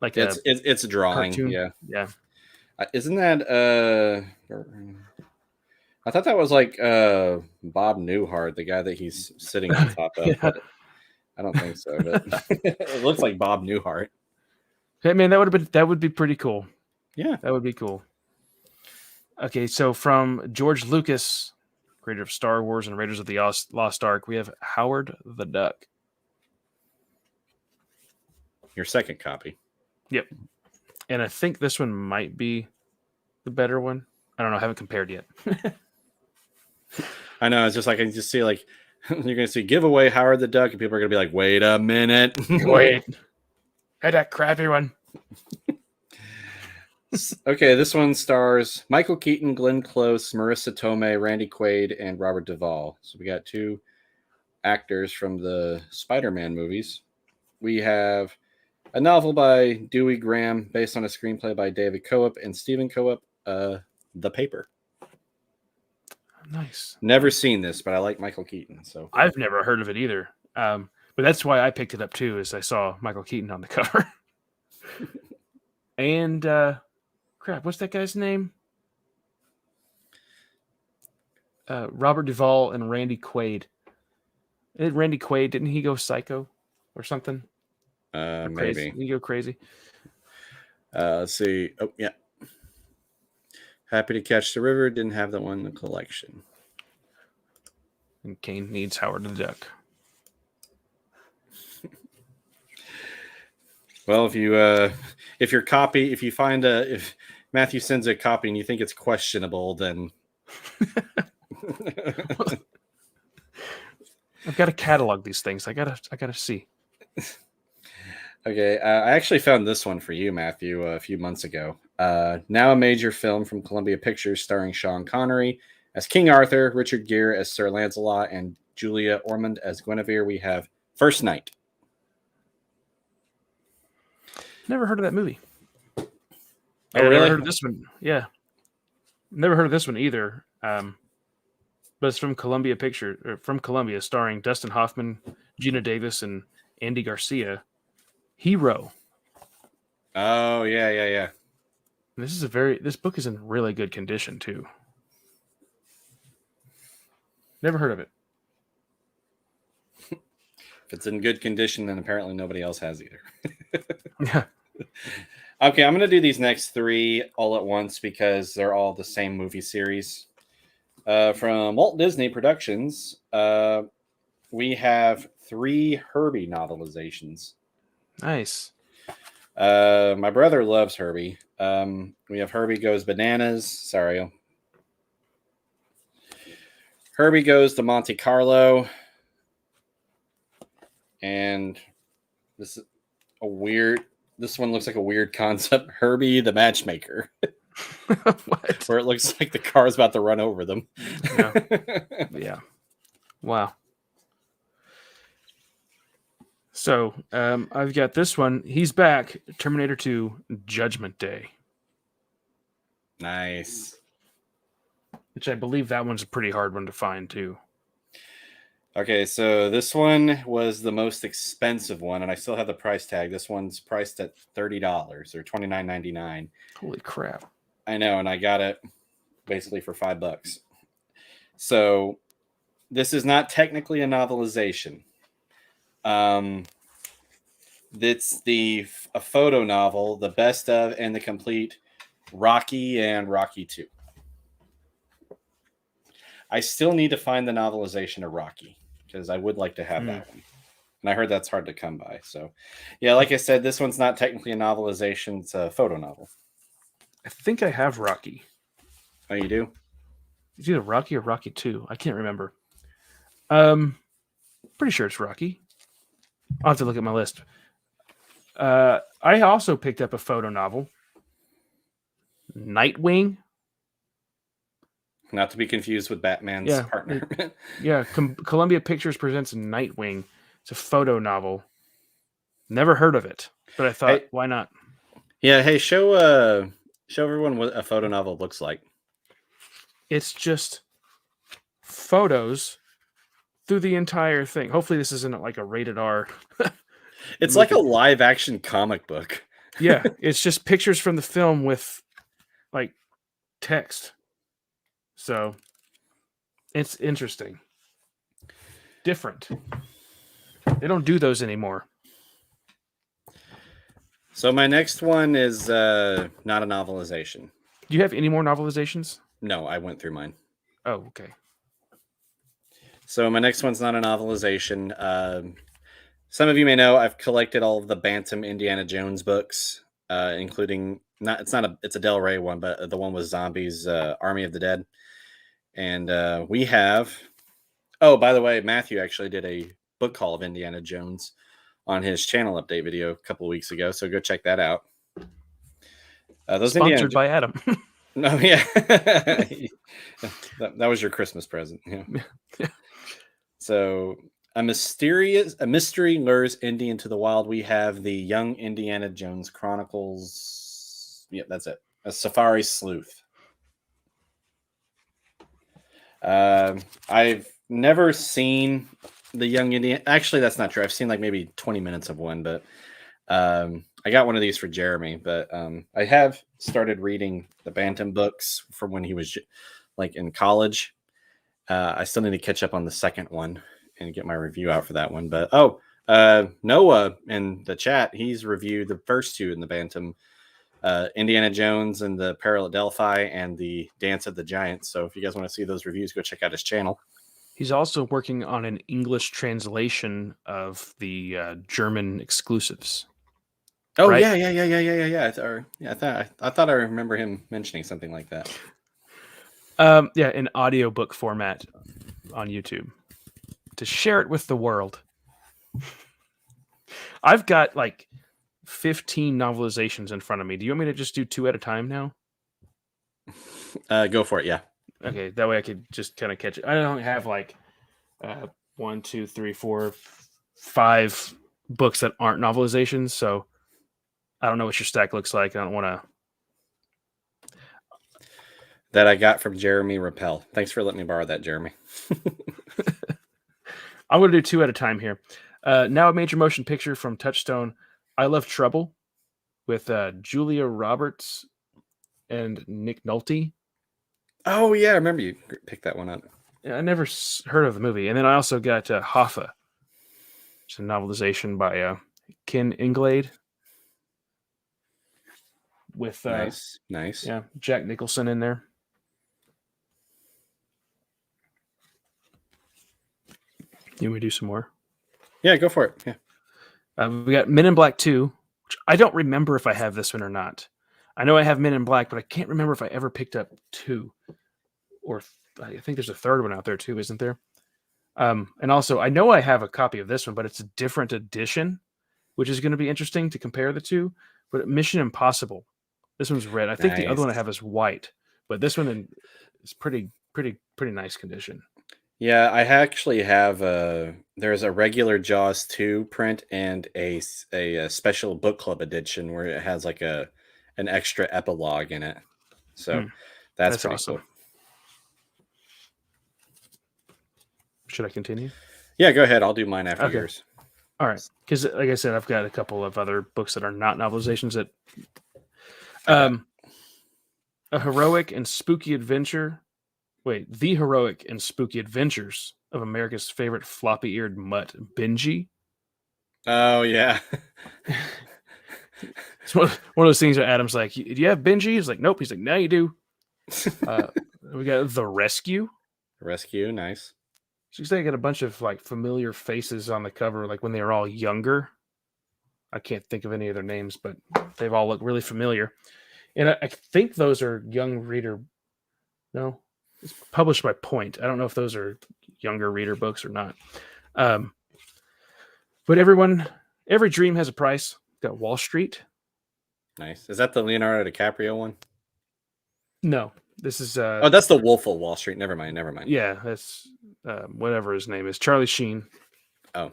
like
it's a drawing.
Cartoon.
Yeah. Isn't that I thought that was like Bob Newhart, the guy that he's sitting on top of,
Yeah.
but I don't think so. But it looks like Bob Newhart.
Hey man, that would be pretty cool.
Yeah.
That would be cool. Okay, so from George Lucas, creator of Star Wars and Raiders of the Lost Ark, we have Howard the Duck.
Your second copy.
Yep. And I think this one might be the better one. I don't know. I haven't compared yet.
I know. It's just like I just see like you're going to see giveaway Howard the Duck, and people are going to be like, "Wait a minute,
Wait, hey, that crappy one."
Okay, this one stars Michael Keaton, Glenn Close, Marissa Tomei, Randy Quaid, and Robert Duvall. So we got 2 actors from the Spider-Man movies. We have a novel by Dewey Graham based on a screenplay by David Coop and Stephen Coop, The Paper.
Nice.
Never seen this, but I like Michael Keaton. So
I've never heard of it either. But that's why I picked it up too, is I saw Michael Keaton on the cover. And crap, what's that guy's name? Robert Duvall and Randy Quaid. Randy Quaid, didn't he go psycho or something? Or
maybe.
Did he go crazy?
Let's see. Oh, yeah. Happy to Catch the River. Didn't have that one in the collection.
And Kane needs Howard the Duck.
Well, if Matthew sends a copy and you think it's questionable, then
I've got to catalog these things. I gotta see.
Okay, I actually found this one for you, Matthew, a few months ago. Now a major film from Columbia Pictures starring Sean Connery as King Arthur, Richard Gere as Sir Lancelot, and Julia Ormond as Guinevere. We have First Night.
Never heard of that movie.
Oh,
And
really?
I never heard of this one. Yeah. Never heard of this one either. But it's from Columbia Pictures, or from Columbia, starring Dustin Hoffman, Gina Davis, and Andy Garcia. Hero.
Oh, yeah.
This book is in really good condition too. Never heard of it.
If it's in good condition, then apparently nobody else has either.
Yeah.
Okay, I'm going to do these next 3 all at once because they're all the same movie series. From Walt Disney Productions, we have 3 Herbie novelizations.
Nice.
My brother loves Herbie. We have Herbie Goes Bananas. Sorry. Herbie Goes to Monte Carlo. And this one looks like a weird concept. Herbie the Matchmaker.
What?
Where it looks like the car's about to run over them.
Yeah. Yeah. Wow. So I've got this one. He's back. Terminator 2 Judgment Day.
Nice.
Which I believe that one's a pretty hard one to find too.
Okay, so this one was the most expensive one, and I still have the price tag. This one's priced at $30 or $29.99.
Holy crap.
I know, and I got it basically for $5. So this is not technically a novelization. It's a photo novel, the best of and the complete Rocky and Rocky 2. I still need to find the novelization of Rocky because I would like to have that one. And I heard that's hard to come by. So, yeah, like I said, this one's not technically a novelization. It's a photo novel.
I think I have Rocky.
Oh, you do?
It's either Rocky or Rocky 2. I can't remember. Pretty sure it's Rocky. I'll have to look at my list. I also picked up a photo novel. Nightwing.
Not to be confused with Batman's partner.
Columbia Pictures presents Nightwing. It's a photo novel. Never heard of it, but I thought, why not?
Yeah, hey, show everyone what a photo novel looks like.
It's just photos through the entire thing. Hopefully this isn't like a rated R.
It's like a live action comic book.
Yeah, it's just pictures from the film with like text. So it's interesting. Different. They don't do those anymore.
So my next one is not a novelization.
Do you have any more novelizations?
No, I went through mine.
Oh, okay.
So my next one's not a novelization. Some of you may know I've collected all of the Bantam Indiana Jones books, including it's a Del Rey one, but the one with zombies, Army of the Dead, and we have. Oh, by the way, Matthew actually did a book haul of Indiana Jones on his channel update video a couple of weeks ago, so go check that out. Those
Sponsored by Adam.
No, yeah, that was your Christmas present. Yeah. So a mystery lures Indy into the wild. We have the Young Indiana Jones Chronicles. Yeah, that's it. A Safari Sleuth. I've never seen the Young Indiana. Actually, that's not true. I've seen like maybe 20 minutes of one, but I got one of these for Jeremy. But I have started reading the Bantam books from when he was like in college. I still need to catch up on the second one and get my review out for that one. But Noah in the chat, he's reviewed the first two in the Bantam, Indiana Jones and the Peril at Delphi and the Dance of the Giants. So if you guys want to see those reviews, go check out his channel.
He's also working on an English translation of the German exclusives.
Oh,
right?
Yeah. I thought I remember him mentioning something like that.
Yeah, in audiobook format on YouTube to share it with the world. I've got like 15 novelizations in front of me. Do you want me to just do 2 at a time now?
Go for it. Yeah.
Okay, that way I could just kind of catch it. I don't have like 1, 2, 3, 4, 5 books that aren't novelizations, so I don't know what your stack looks like. I don't want to.
That I got from Jeremy Rappel. Thanks for letting me borrow that, Jeremy.
I'm going to do 2 at a time here. Now a major motion picture from Touchstone, I Love Trouble, with Julia Roberts and Nick Nolte.
Oh, yeah, I remember you picked that one up.
I never heard of the movie. And then I also got Hoffa. It's a novelization by Ken Inglade. With
nice.
Yeah, Jack Nicholson in there. You want me to do some more?
Yeah, go for it. Yeah.
We got Men in Black 2, which I don't remember if I have this one or not. I know I have Men in Black, but I can't remember if I ever picked up 2. Or I think there's a third one out there too, isn't there? And also, I know I have a copy of this one, but it's a different edition, which is going to be interesting to compare the two. But Mission Impossible, this one's red. I think the other one I have is white, but this one is pretty nice condition.
Yeah, I actually have there's a regular Jaws 2 print and a special book club edition where it has like an extra epilogue in it. So that's pretty
awesome.
cool.
Should I continue?
Yeah, go ahead. I'll do mine after yours.
All right. Because like I said, I've got a couple of other books that are not novelizations that A Heroic and Spooky Adventure. Wait, The Heroic and Spooky Adventures of America's Favorite Floppy-Eared Mutt, Benji.
Oh, yeah.
It's one of those things where Adam's like, do you have Benji? He's like, nope. He's like, now you do. We got The Rescue.
Rescue, nice.
So they got a bunch of like familiar faces on the cover, like when they were all younger. I can't think of any of their names, but they've all looked really familiar. And I think those are young reader. No, it's published by Point. I don't know if those are younger reader books or not. But every dream has a price. Got Wall Street.
Nice. Is that the Leonardo DiCaprio one?
No, this is.
Oh, that's the Wolf of Wall Street. Never mind.
Yeah, that's whatever his name is, Charlie Sheen.
Oh.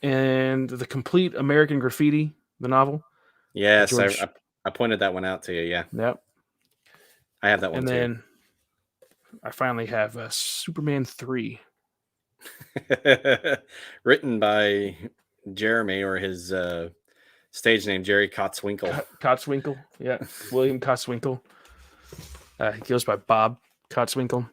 And
The Complete American Graffiti, the novel.
Yes, I pointed that one out to you. Yeah.
Yep.
I have that one too.
And then I finally have Superman 3.
Written by Jeremy or his Stage name Jerry Kotzwinkle.
Kotzwinkle. Yeah, William Kotzwinkle. He goes by Bob Kotzwinkle.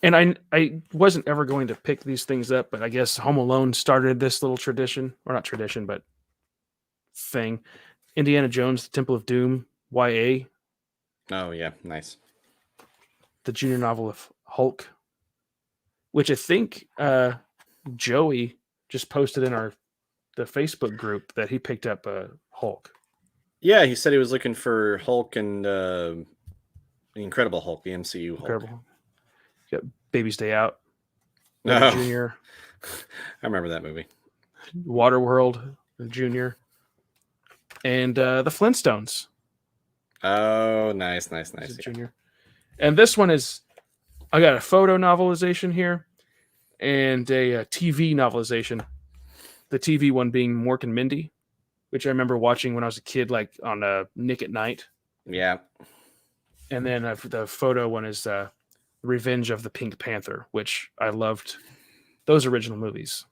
And I wasn't ever going to pick these things up, but I guess Home Alone started this little tradition, or not tradition, but thing. Indiana Jones, The Temple of Doom, YA.
Oh yeah, nice.
The junior novel of Hulk, which I think Joey just posted in the Facebook group that he picked up Hulk.
Yeah, he said he was looking for Hulk and the Incredible Hulk, the MCU Hulk.
Incredible. Got Baby's Day Out.
No.
Junior.
I remember that movie.
Waterworld Junior. And the Flintstones.
Oh, nice. Yeah.
Junior. And this one is, I got a photo novelization here and a TV novelization. The TV one being Mork and Mindy, which I remember watching when I was a kid, like on Nick at Night.
Yeah.
And then the photo one is Revenge of the Pink Panther, which I loved those original movies.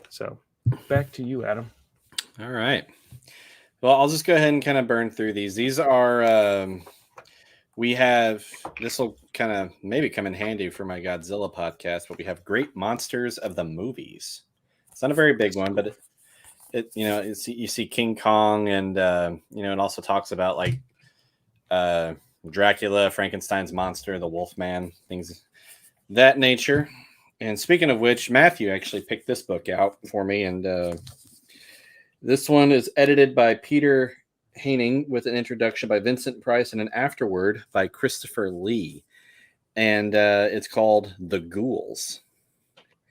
So back to you, Adam.
All right. Well, I'll just go ahead and kind of burn through these. These are, this will kind of maybe come in handy for my Godzilla podcast, but we have Great Monsters of the Movies. It's not a very big one, but you see King Kong and, it also talks about like Dracula, Frankenstein's monster, the Wolfman, things that nature. And speaking of which, Matthew actually picked this book out for me, and this one is edited by Peter Haining with an introduction by Vincent Price and an afterword by Christopher Lee. And it's called The Ghouls.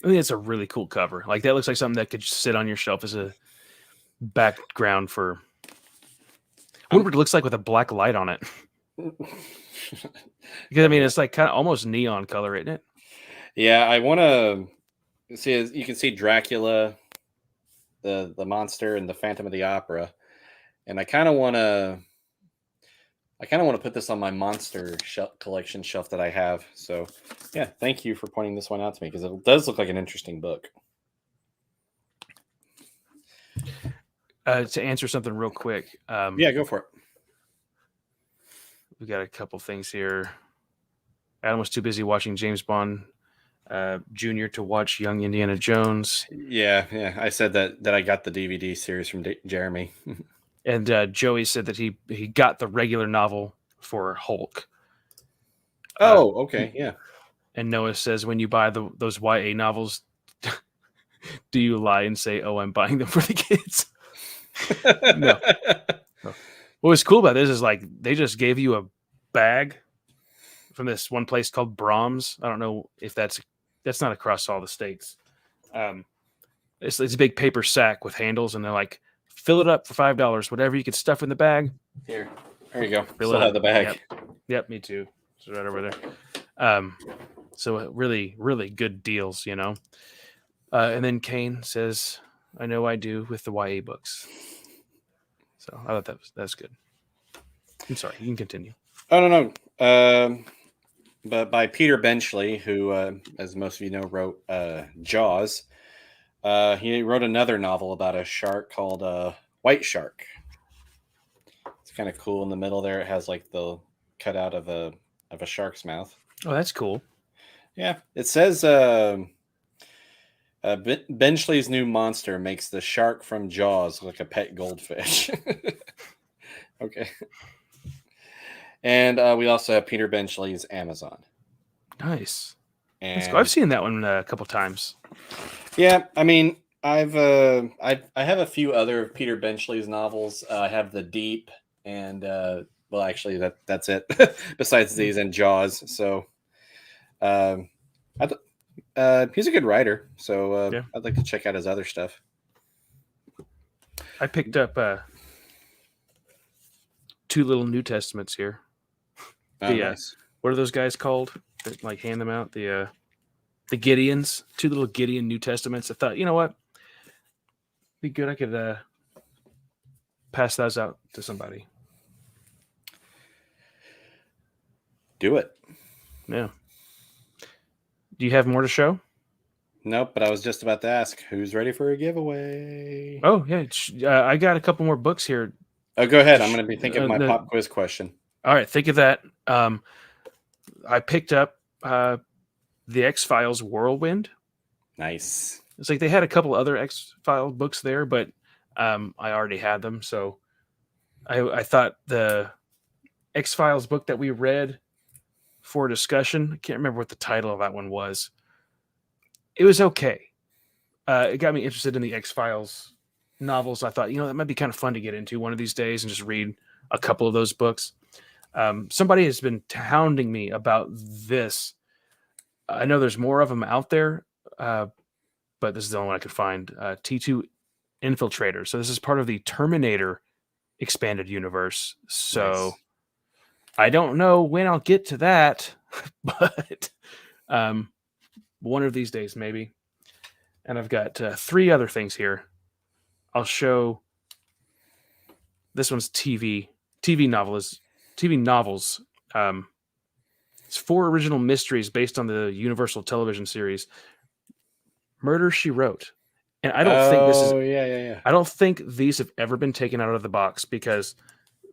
I think it's a really cool cover. Like that looks like something that could just sit on your shelf as a background for. I wonder what it looks like with a black light on it. Because I mean, it's like kind of almost neon color, isn't it?
Yeah, I want to see. You can see Dracula, the monster, and the Phantom of the Opera, and I kind of want to put this on my monster collection shelf that I have. So, yeah, thank you for pointing this one out to me because it does look like an interesting book.
To answer something real quick.
Yeah, go for it.
We got a couple things here. Adam was too busy watching James Bond Jr. to watch Young Indiana Jones.
Yeah. I said that I got the DVD series from Jeremy.
And Joey said that he got the regular novel for Hulk.
Oh, okay, yeah.
And Noah says, when you buy those YA novels, do you lie and say, "Oh, I'm buying them for the kids"? No. What was cool about this is like they just gave you a bag from this one place called Brahms. I don't know if that's not across all the states. It's a big paper sack with handles, and they're like, fill it up for $5. Whatever you could stuff in the bag.
Here, there you go.
Still
have the bag.
Yep, me too. It's right over there. So really, really good deals, you know. And then Kane says, "I know I do" with the YA books. So I thought that's good. I'm sorry, you can continue.
Oh no. But by Peter Benchley, who, as most of you know, wrote Jaws. He wrote another novel about a shark called White Shark. It's kind of cool in the middle there. It has like the cutout of a shark's mouth.
Oh, that's cool.
Yeah, it says Benchley's new monster makes the shark from Jaws look like a pet goldfish. Okay. And we also have Peter Benchley's Amazon.
Nice.
And
I've seen that one a couple times.
Yeah, I mean, I have a few other Peter Benchley's novels. I have The Deep, and well, actually, that's it. Besides these and Jaws, so he's a good writer. So
yeah.
I'd like to check out his other stuff.
I picked up 2 little New Testaments here.
Nice.
What are those guys called that like hand them out? The Gideons, 2 little Gideon New Testaments. I thought, you know what? Be good. I could pass those out to somebody.
Do it.
Yeah. Do you have more to show?
Nope, but I was just about to ask, who's ready for a giveaway?
Oh yeah, I got a couple more books here.
Oh, go ahead. I'm going to be thinking of my
No,
pop quiz question.
all right, think of that. I picked up the X-Files Whirlwind.
Nice.
It's like they had a couple other X-Files books there, but I already had them, so I thought the X-Files book that we read for discussion, I can't remember what the title of that one was. It was okay. It got me interested in the X-Files novels. I thought, that might be kind of fun to get into one of these days and just read a couple of those books. Somebody has been hounding me about this. I know there's more of them out there, but this is the only one I could find. T2 Infiltrator. So this is part of the Terminator expanded universe. So
Nice.
I don't know when I'll get to that, but one of these days maybe. And I've got 3 other things here. I'll show. This one's TV novels. It's 4 original mysteries based on the Universal television series Murder, She Wrote. And I don't think this is.
Oh, yeah.
I don't think these have ever been taken out of the box because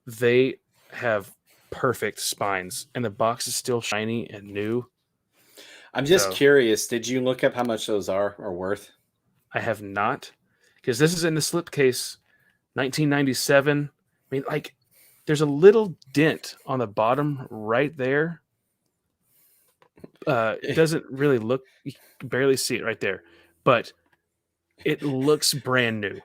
they have perfect spines and the box is still shiny and new.
I'm just curious. Did you look up how much those are worth?
I have not, because this is in the slipcase, 1997. I mean, like, there's a little dent on the bottom right there. It doesn't really look. You can barely see it right there, but it looks brand new.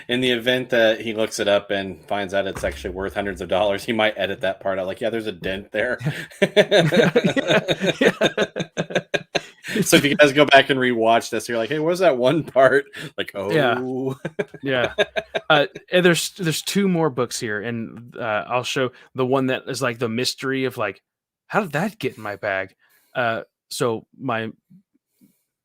In the event that he looks it up and finds out it's actually worth hundreds of dollars, he might edit that part out. Like, yeah, there's a dent there.
Yeah.
So if you guys go back and rewatch this, you're like, hey, where's that one part? Like, oh.
Yeah. And there's 2 more books here, and I'll show the one that is like the mystery of like, how did that get in my bag? So my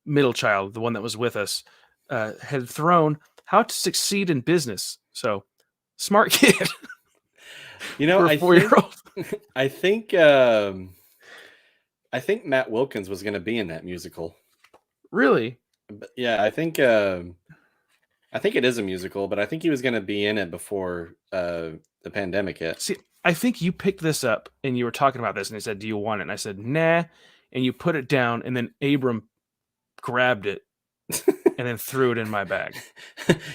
middle child, the one that was with us, had thrown How to Succeed in Business. So smart kid.
For a
4-year-old.
I think Matt Wilkins was going to be in that musical.
Really?
But yeah, I think it is a musical, but I think he was going to be in it before the pandemic hit.
See, I think you picked this up and you were talking about this and he said, do you want it? And I said, nah. And you put it down and then Abram grabbed it and then threw it in my bag.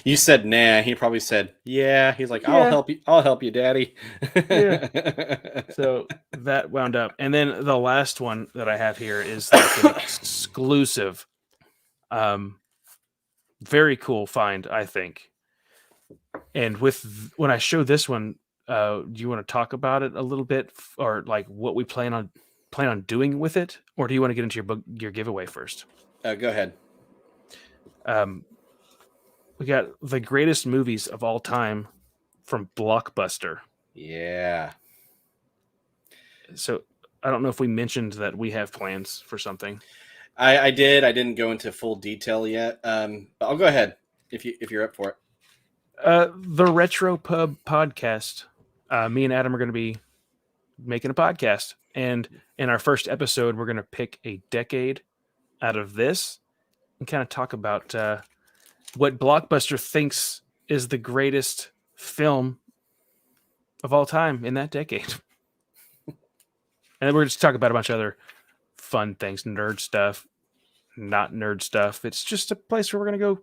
You said, nah. He probably said, yeah. He's like, I'll help you. I'll help you, Daddy.
Yeah. So that wound up. And then the last one that I have here is like an exclusive, very cool find, I think. And when I show this one, do you want to talk about it a little bit, or like what we plan on doing with it, or do you want to get into your giveaway first?
Go ahead.
We got the greatest movies of all time from Blockbuster.
Yeah.
So I don't know if we mentioned that we have plans for something.
I did. I didn't go into full detail yet. But I'll go ahead if you're up for it.
The Retro Pub podcast. Me and Adam are going to be making a podcast, and in our first episode, we're going to pick a decade out of this and kind of talk about what Blockbuster thinks is the greatest film of all time in that decade. And then we're just talking about a bunch of other fun things, nerd stuff, not nerd stuff. It's just a place where we're going to go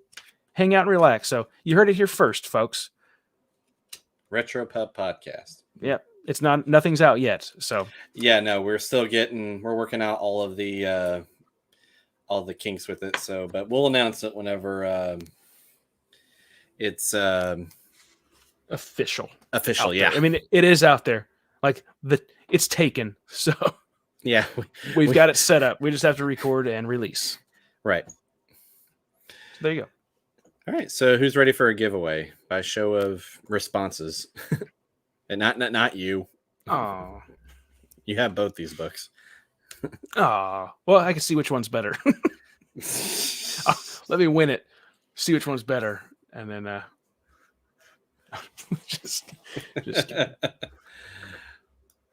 hang out and relax. So you heard it here first, folks.
Retro Pub Podcast.
Yep. It's nothing's out yet. So
yeah, no, we're working out all of the kinks with it. So, but we'll announce it whenever it's
official.
Yeah.
I mean, it is out there. Like it's taken. So
yeah,
we've got it set up. We just have to record and release.
Right.
So there you go.
All right. So who's ready for a giveaway by show of responses? And not you.
Oh,
you have both these books.
Oh, well, I can see which one's better. Let me win it. See which one's better, and then just kidding.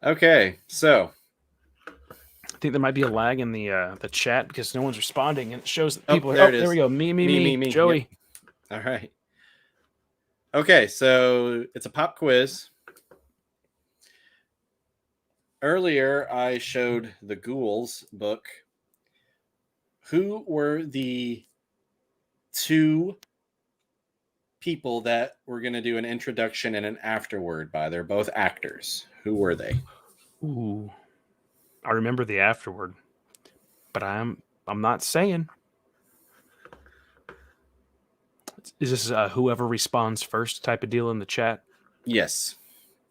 Okay, so
think there might be a lag in the chat because no one's responding, and it shows that people.
There it is.
There we go. Me. Joey.
Yep. All right. Okay, so it's a pop quiz. Earlier, I showed the Ghouls book. Who were the two people that we're going to do an introduction and an afterword by? They're both actors. Who were they?
Ooh, I remember the afterword, but I'm not saying. Is this whoever responds first type of deal in the chat?
Yes.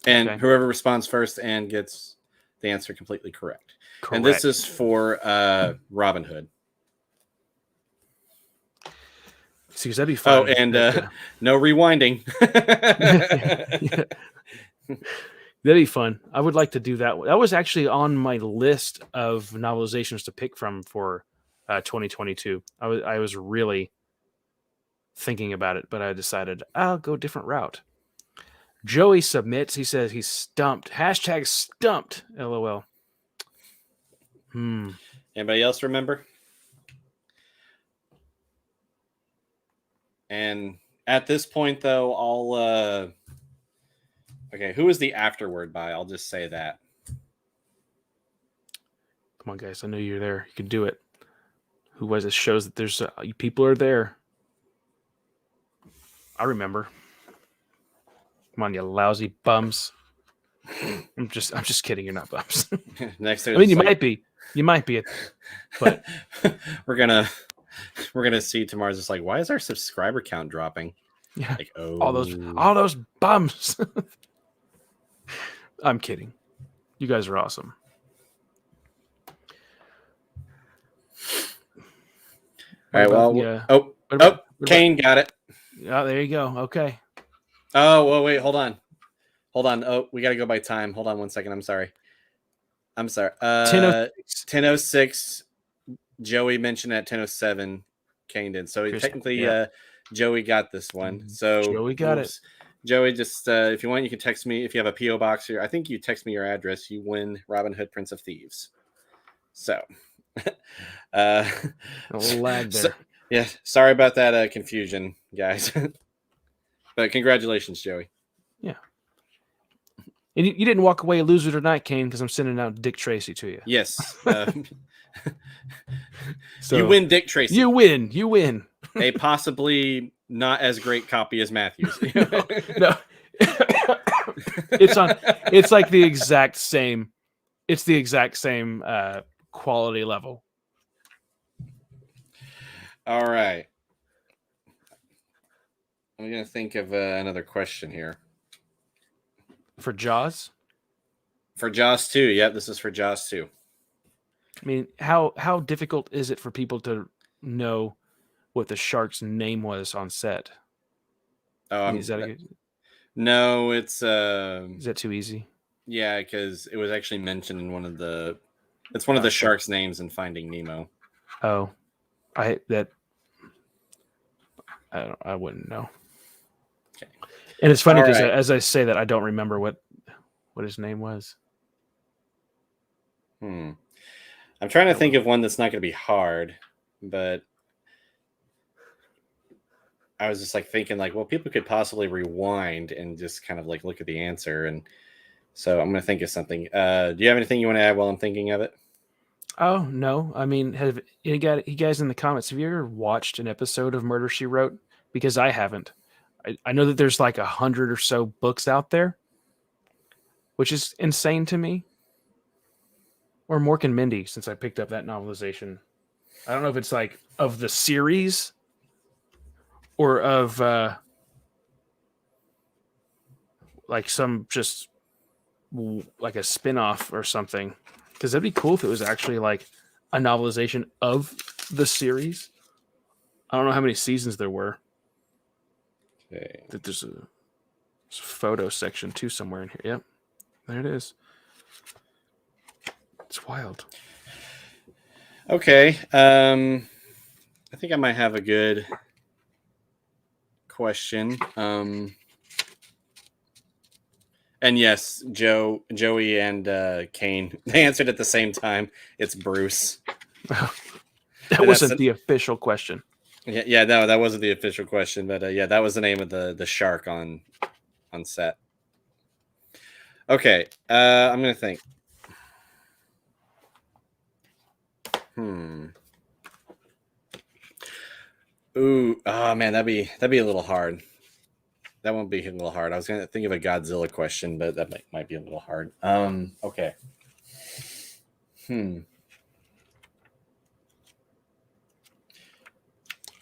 And
Okay.
whoever responds first and gets the answer completely correct. And this is for Robin Hood.
See, that'd be fun.
Oh, and no rewinding.
That'd be fun. I would like to do that. That was actually on my list of novelizations to pick from for 2022. I was really thinking about it, but I decided I'll go a different route. Joey submits. He says he's stumped. # stumped. LOL.
Anybody else remember? And at this point, though, I'll... Okay, who is the afterword by? I'll just say that.
Come on, guys. I know you're there. You can do it. Who was it? Shows that there's people are there. I remember. Come on, you lousy bums. I'm just kidding. You're not bums.
Next,
I mean, you might be. You might be. But
we're gonna see tomorrow. Just like, why is our subscriber count dropping?
Yeah,
like, oh,
all those bums. I'm kidding. You guys are awesome.
All right. Well, Kane got it.
Oh, there you go. Okay.
Oh, well, wait. Hold on. Oh, we got to go by time. Hold on 1 second. I'm sorry. 10:06. Joey mentioned at 10:07. Kane did. So technically, Joey got this one. So
Joey got it.
Joey, just if you want, you can text me if you have a PO box here. I think you text me your address. You win Robin Hood, Prince of Thieves. So,
a little lag there.
Yeah, sorry about that confusion, guys. But congratulations, Joey.
Yeah. And you didn't walk away a loser tonight, Kane, because I'm sending out Dick Tracy to you.
Yes.
So
you win, Dick Tracy.
You win.
A possibly not as great copy as Matthew's.
No. It's like the exact same. It's the exact same quality level.
All right. I'm going to think of another question here.
For Jaws?
For Jaws 2. Yep, this is for Jaws 2.
I mean, how difficult is it for people to know what the shark's name was on set? Is that
no, it's...
is that too easy?
Yeah, because it was actually mentioned in one of the... It's one of the shark's names in Finding Nemo.
Oh. I wouldn't know.
Okay.
And it's funny because as I say that, I don't remember what his name was.
I'm trying to think of one that's not going to be hard, but I was just like thinking like, well, people could possibly rewind and just kind of like look at the answer. And so I'm going to think of something. Do you have anything you want to add while I'm thinking of it?
Oh, no. I mean, have you guys in the comments, have you ever watched an episode of Murder, She Wrote? Because I haven't. I know that there's like 100 or so books out there, which is insane to me. Or Mork and Mindy, since I picked up that novelization. I don't know if it's like of the series or of like some just like a spin-off or something. Because that'd be cool if it was actually like a novelization of the series. I don't know how many seasons there were.
Okay.
There's a photo section too somewhere in here. Yep. There it is. It's wild.
Okay. I think I might have a good question. And yes, Joey, and Kane, they answered at the same time. It's Bruce.
That wasn't the official question.
Yeah, no, that wasn't the official question, but yeah, that was the name of the shark on set. Okay, I'm gonna think. Ooh, oh man, that'd be a little hard. That won't be a little hard. I was gonna think of a Godzilla question, but that might be a little hard. Okay.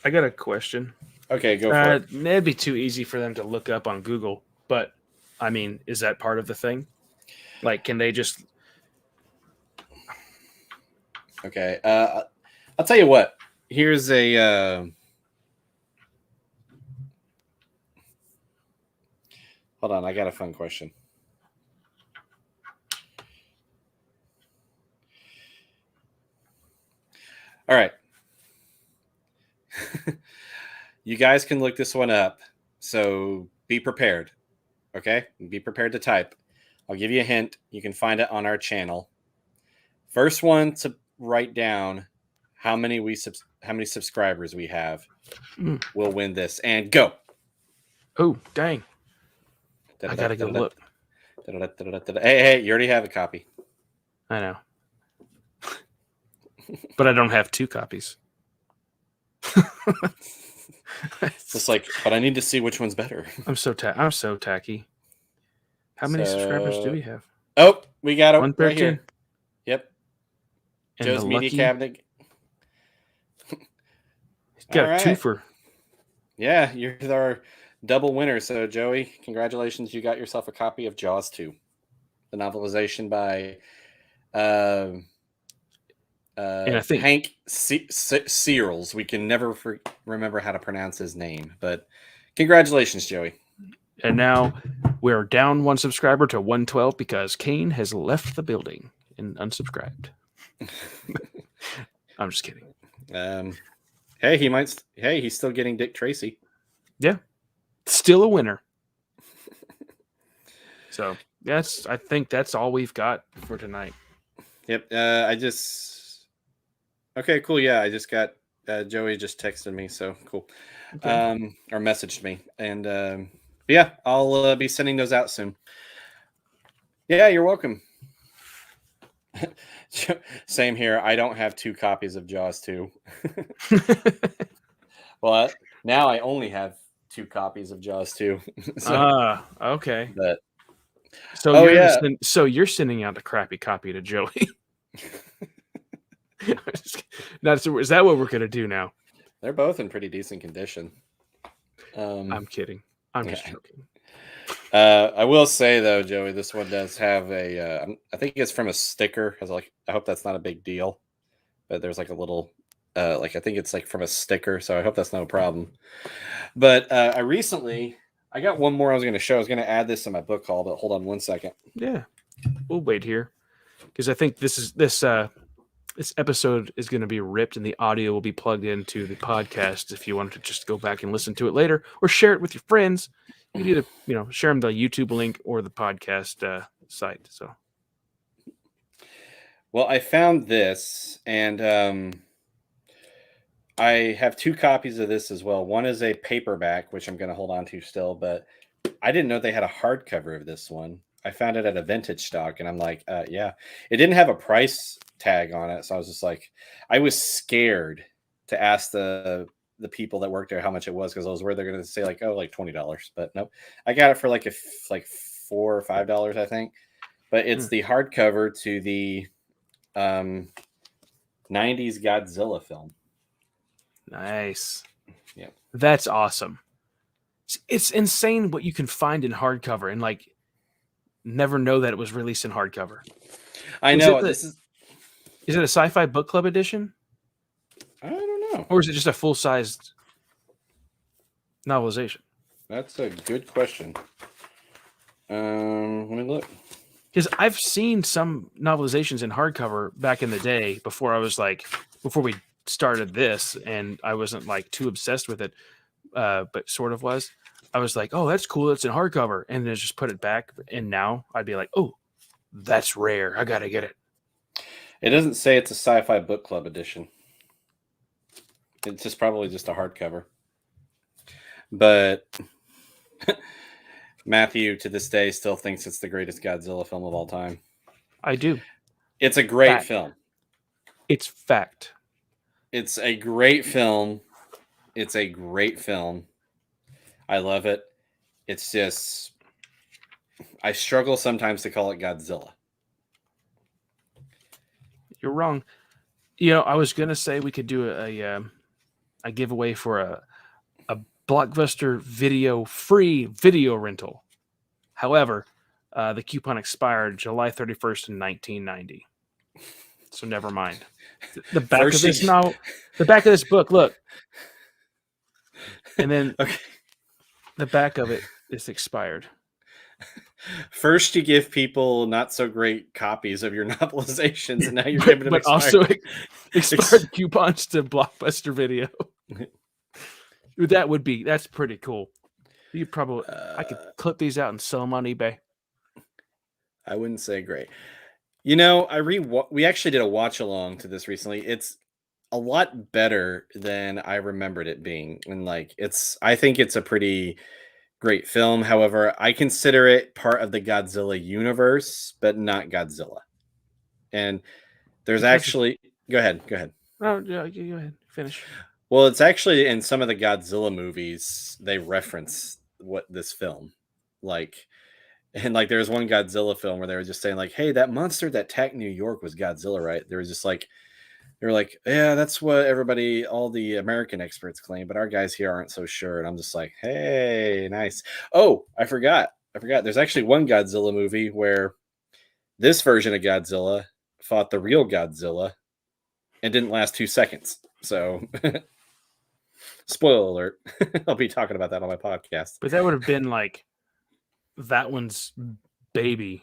I got a question.
Okay, go for it.
It'd be too easy for them to look up on Google, but I mean, is that part of the thing? Like, can they just?
Okay, I'll tell you what. Here's a. Hold on, I got a fun question. All right. You guys can look this one up, so be prepared. Okay? Be prepared to type. I'll give you a hint. You can find it on our channel. First one to write down how many subscribers we have will win this. And go.
Oh, dang. I gotta go look.
Hey, you already have a copy.
I know. But I don't have 2 copies.
Just like, but I need to see which one's better.
I'm so tacky. How many subscribers do we have?
Oh, we got it
113.
right here. Yep.
And
Joe's Media Cabinet.
Got a twofer.
Yeah, you're our double winner. So, Joey, congratulations. You got yourself a copy of Jaws 2, the novelization by and I think Hank Searles. We can never remember how to pronounce his name, but congratulations, Joey.
And now we're down 1 subscriber to 112 because Kane has left the building and unsubscribed. I'm just kidding.
Hey, he's still getting Dick Tracy.
Yeah, still a winner. So I think that's all we've got for tonight.
Yep. Okay, cool. Yeah, I just got Joey just texted me, so cool. Okay. Or messaged me, and yeah, I'll be sending those out soon. Yeah, you're welcome. Same here. I don't have 2 copies of Jaws 2. Well, now I only have 2 copies of Jaws 2.
Okay.
But
so you're sending out a crappy copy to Joey. Is that what we're gonna do now?
They're both in pretty decent condition.
I'm kidding. I'm just joking.
I will say though, Joey, this one does have a. I think it's from a sticker. I hope that's not a big deal, but there's like a little, I think it's like from a sticker. So I hope that's no problem. But I got one more I was going to show. I was going to add this in my book haul, but hold on 1 second.
Yeah, we'll wait here because I think this episode is going to be ripped and the audio will be plugged into the podcast. If you want to just go back and listen to it later or share it with your friends, you can either share them the YouTube link or the podcast site. So,
well, I found this, and I have 2 copies of this as well. One is a paperback, which I'm going to hold on to still, but I didn't know they had a hardcover of this one. I found it at a vintage stock, and I'm like, yeah, it didn't have a price tag on it, so I was just like, I was scared to ask the people that worked there how much it was, because I was worried they're going to say like $20, but nope, I got it for like $4 or $5, I think. But it's the hardcover to the 90s Godzilla film.
Nice.
Yeah,
that's awesome. It's insane what you can find in hardcover, and like never know that it was released in hardcover.
I know.
Is it a Sci-Fi Book Club edition?
I don't know.
Or is it just a full-sized novelization?
That's a good question. Let me look.
Because I've seen some novelizations in hardcover back in the day before we started this, and I wasn't like too obsessed with it, but sort of was. I was like, oh, that's cool. It's in hardcover. And then just put it back. And now I'd be like, oh, that's rare. I got to get it.
It doesn't say it's a sci-fi book club edition. It's just probably just a hardcover. But Matthew, to this day, still thinks it's the greatest Godzilla film of all time.
I do.
It's a great film.
It's fact.
It's a great film. It's a great film. I love it. It's just, I struggle sometimes to call it Godzilla.
You're wrong. You know, I was gonna say we could do a giveaway for a Blockbuster free video rental. However, the coupon expired July 31st in 1990. So never mind. The back of this novel, the back of this book, look. And then the back of it is expired.
First, you give people not so great copies of your novelizations, and now you're giving them
but also expired coupons to Blockbuster Video. That's pretty cool. You probably I could clip these out and sell them on eBay.
I wouldn't say great. You know, we actually did a watch along to this recently. It's a lot better than I remembered it being, and I think it's a pretty great film. However, I consider it part of the Godzilla universe, but not Godzilla. And there's actually go ahead.
Oh yeah, go ahead. Finish.
Well, it's actually in some of the Godzilla movies they reference this film, there's one Godzilla film where they were just saying hey, that monster that attacked New York was Godzilla, right? They were just they were like, yeah, that's what all the American experts claim, but our guys here aren't so sure. And I'm just like, hey, nice. Oh, I forgot. There's actually one Godzilla movie where this version of Godzilla fought the real Godzilla and didn't last 2 seconds. So, spoiler alert. I'll be talking about that on my podcast.
But that would have been that one's baby.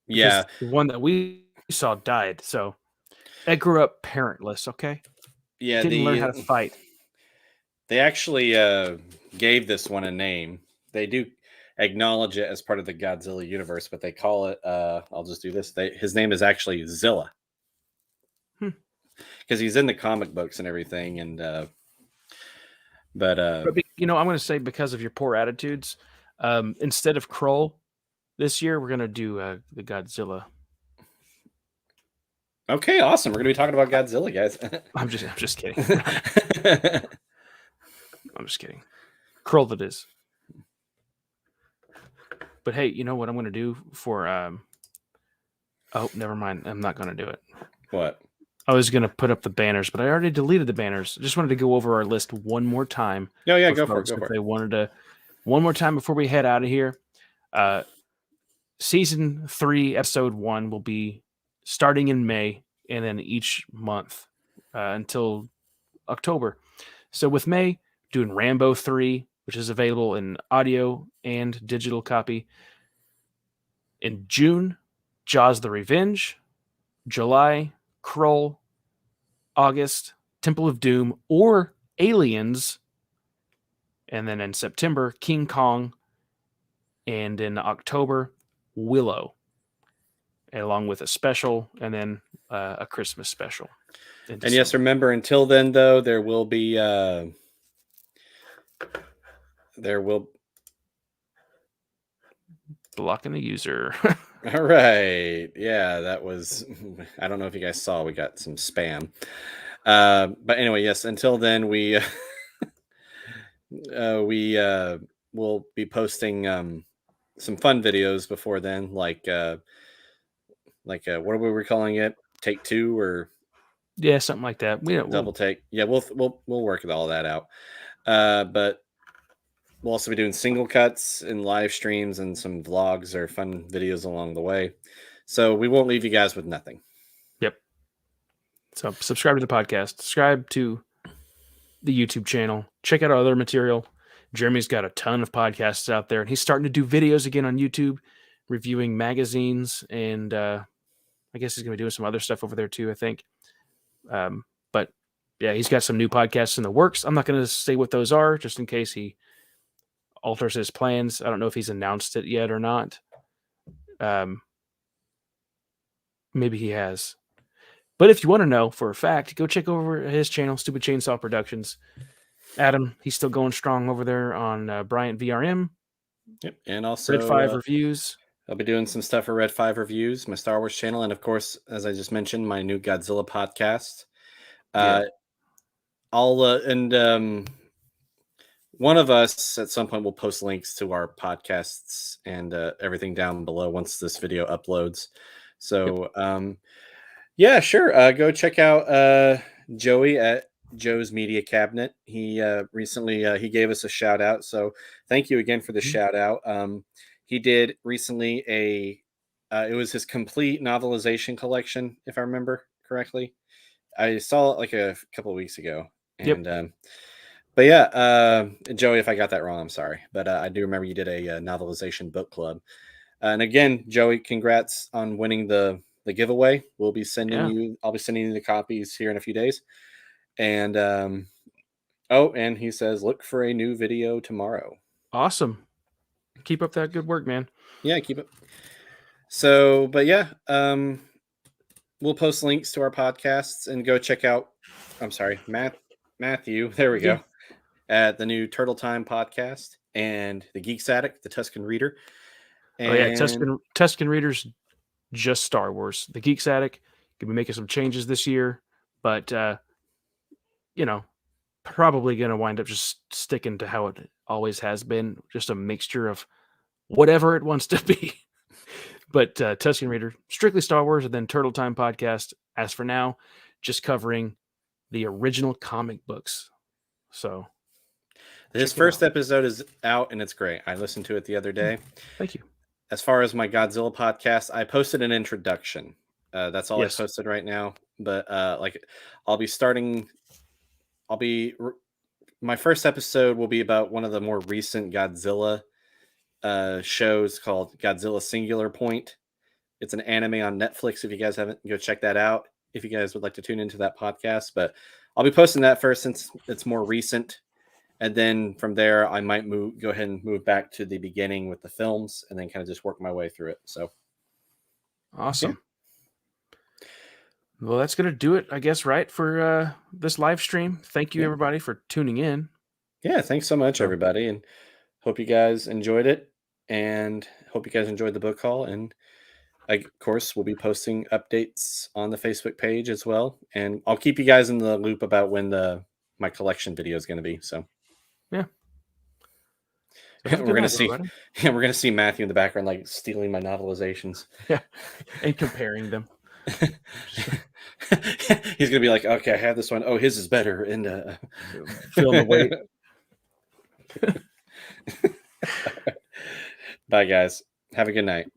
Yeah.
The one that we saw died. So I grew up parentless, okay?
Yeah.
Didn't learn how to fight.
They actually gave this one a name. They do acknowledge it as part of the Godzilla universe, but they call it, I'll just do this. His name is actually Zilla. Because he's in the comic books and everything. And, but I'm
going to say, because of your poor attitudes, instead of Kroll this year, we're going to do the Godzilla.
Okay, awesome. We're going to be talking about Godzilla, guys.
I'm just kidding. I'm just kidding. Kroll that is. But hey, you know what I'm going to do for oh, never mind. I'm not going to do it.
What?
I was going to put up the banners, but I already deleted the banners. I just wanted to go over our list one more time.
Oh, yeah, go for it.
They wanted to, one more time before we head out of here. Season 3, episode 1 will be starting in May, and then each month until October. So with May, doing Rambo 3, which is available in audio and digital copy. In June, Jaws the Revenge. July, Kroll. August, Temple of Doom or Aliens. And then in September, King Kong. And in October, Willow. Along with a special, and then a Christmas special.
And yes, remember, until then, though, there will be...
blocking the user.
All right. Yeah, that was... I don't know if you guys saw, we got some spam. But anyway, yes, until then, we will be posting some fun videos before then, what are we calling it? Take 2 or...
Yeah, something like that.
Double take. Yeah, we'll work all that out. But we'll also be doing single cuts and live streams and some vlogs or fun videos along the way. So we won't leave you guys with nothing.
Yep. So subscribe to the podcast. Subscribe to the YouTube channel. Check out our other material. Jeremy's got a ton of podcasts out there, and he's starting to do videos again on YouTube, reviewing magazines, and I guess he's going to be doing some other stuff over there too, I think. But yeah, he's got some new podcasts in the works. I'm not going to say what those are, just in case he alters his plans. I don't know if he's announced it yet or not. Maybe he has. But if you want to know for a fact, go check over his channel, Stupid Chainsaw Productions. Adam, he's still going strong over there on Bryant VRM.
Yep, and also
Red 5 reviews.
I'll be doing some stuff for Red 5 reviews, my Star Wars channel, and of course, as I just mentioned, my new Godzilla podcast. One of us at some point will post links to our podcasts and everything down below once this video uploads. So, yeah, sure. Go check out Joey at Joe's Media Cabinet. He recently he gave us a shout out, so thank you again for the shout out. He did recently it was his complete novelization collection, if I remember correctly. I saw it like a couple of weeks ago, and but yeah, Joey, if I got that wrong, I'm sorry, but I do remember you did a novelization book club. And again, Joey, congrats on winning the giveaway. I'll be sending you the copies here in a few days. And and he says, look for a new video tomorrow.
Awesome. Keep up that good work, man.
Yeah, keep it. So, but yeah, we'll post links to our podcasts and go check out, I'm sorry, Matthew, there we go, at the new Turtle Time podcast and the Geeks Addict, the Tuscan Reader. And
Tuscan Reader's just Star Wars. The Geeks Addict could be making some changes this year, but probably going to wind up just sticking to how it always has been, just a mixture of whatever it wants to be. But Tuscan Reader, strictly Star Wars, and then Turtle Time podcast, as for now, just covering the original comic books. So
this first episode is out, and it's great. I listened to it the other day.
Thank you.
As far as my Godzilla podcast, I posted an introduction. That's all I posted right now. But my first episode will be about one of the more recent Godzilla shows called Godzilla Singular Point. It's an anime on Netflix. If you guys haven't, go check that out if you guys would like to tune into that podcast. But I'll be posting that first since it's more recent. And then from there, I might go ahead and move back to the beginning with the films and then kind of just work my way through it. So
awesome. Yeah. Well, that's going to do it, I guess, right, for this live stream. Thank you, everybody, for tuning in.
Yeah, thanks so much, everybody. And hope you guys enjoyed it. And hope you guys enjoyed the book haul. And of course, we'll be posting updates on the Facebook page as well. And I'll keep you guys in the loop about when my collection video is going to be. So
yeah.
So we're gonna see Matthew in the background, like stealing my novelizations.
Yeah, and comparing them.
He's gonna be like, okay, I have this one. Oh, his is better. And
feel the weight.
Bye, guys. Have a good night.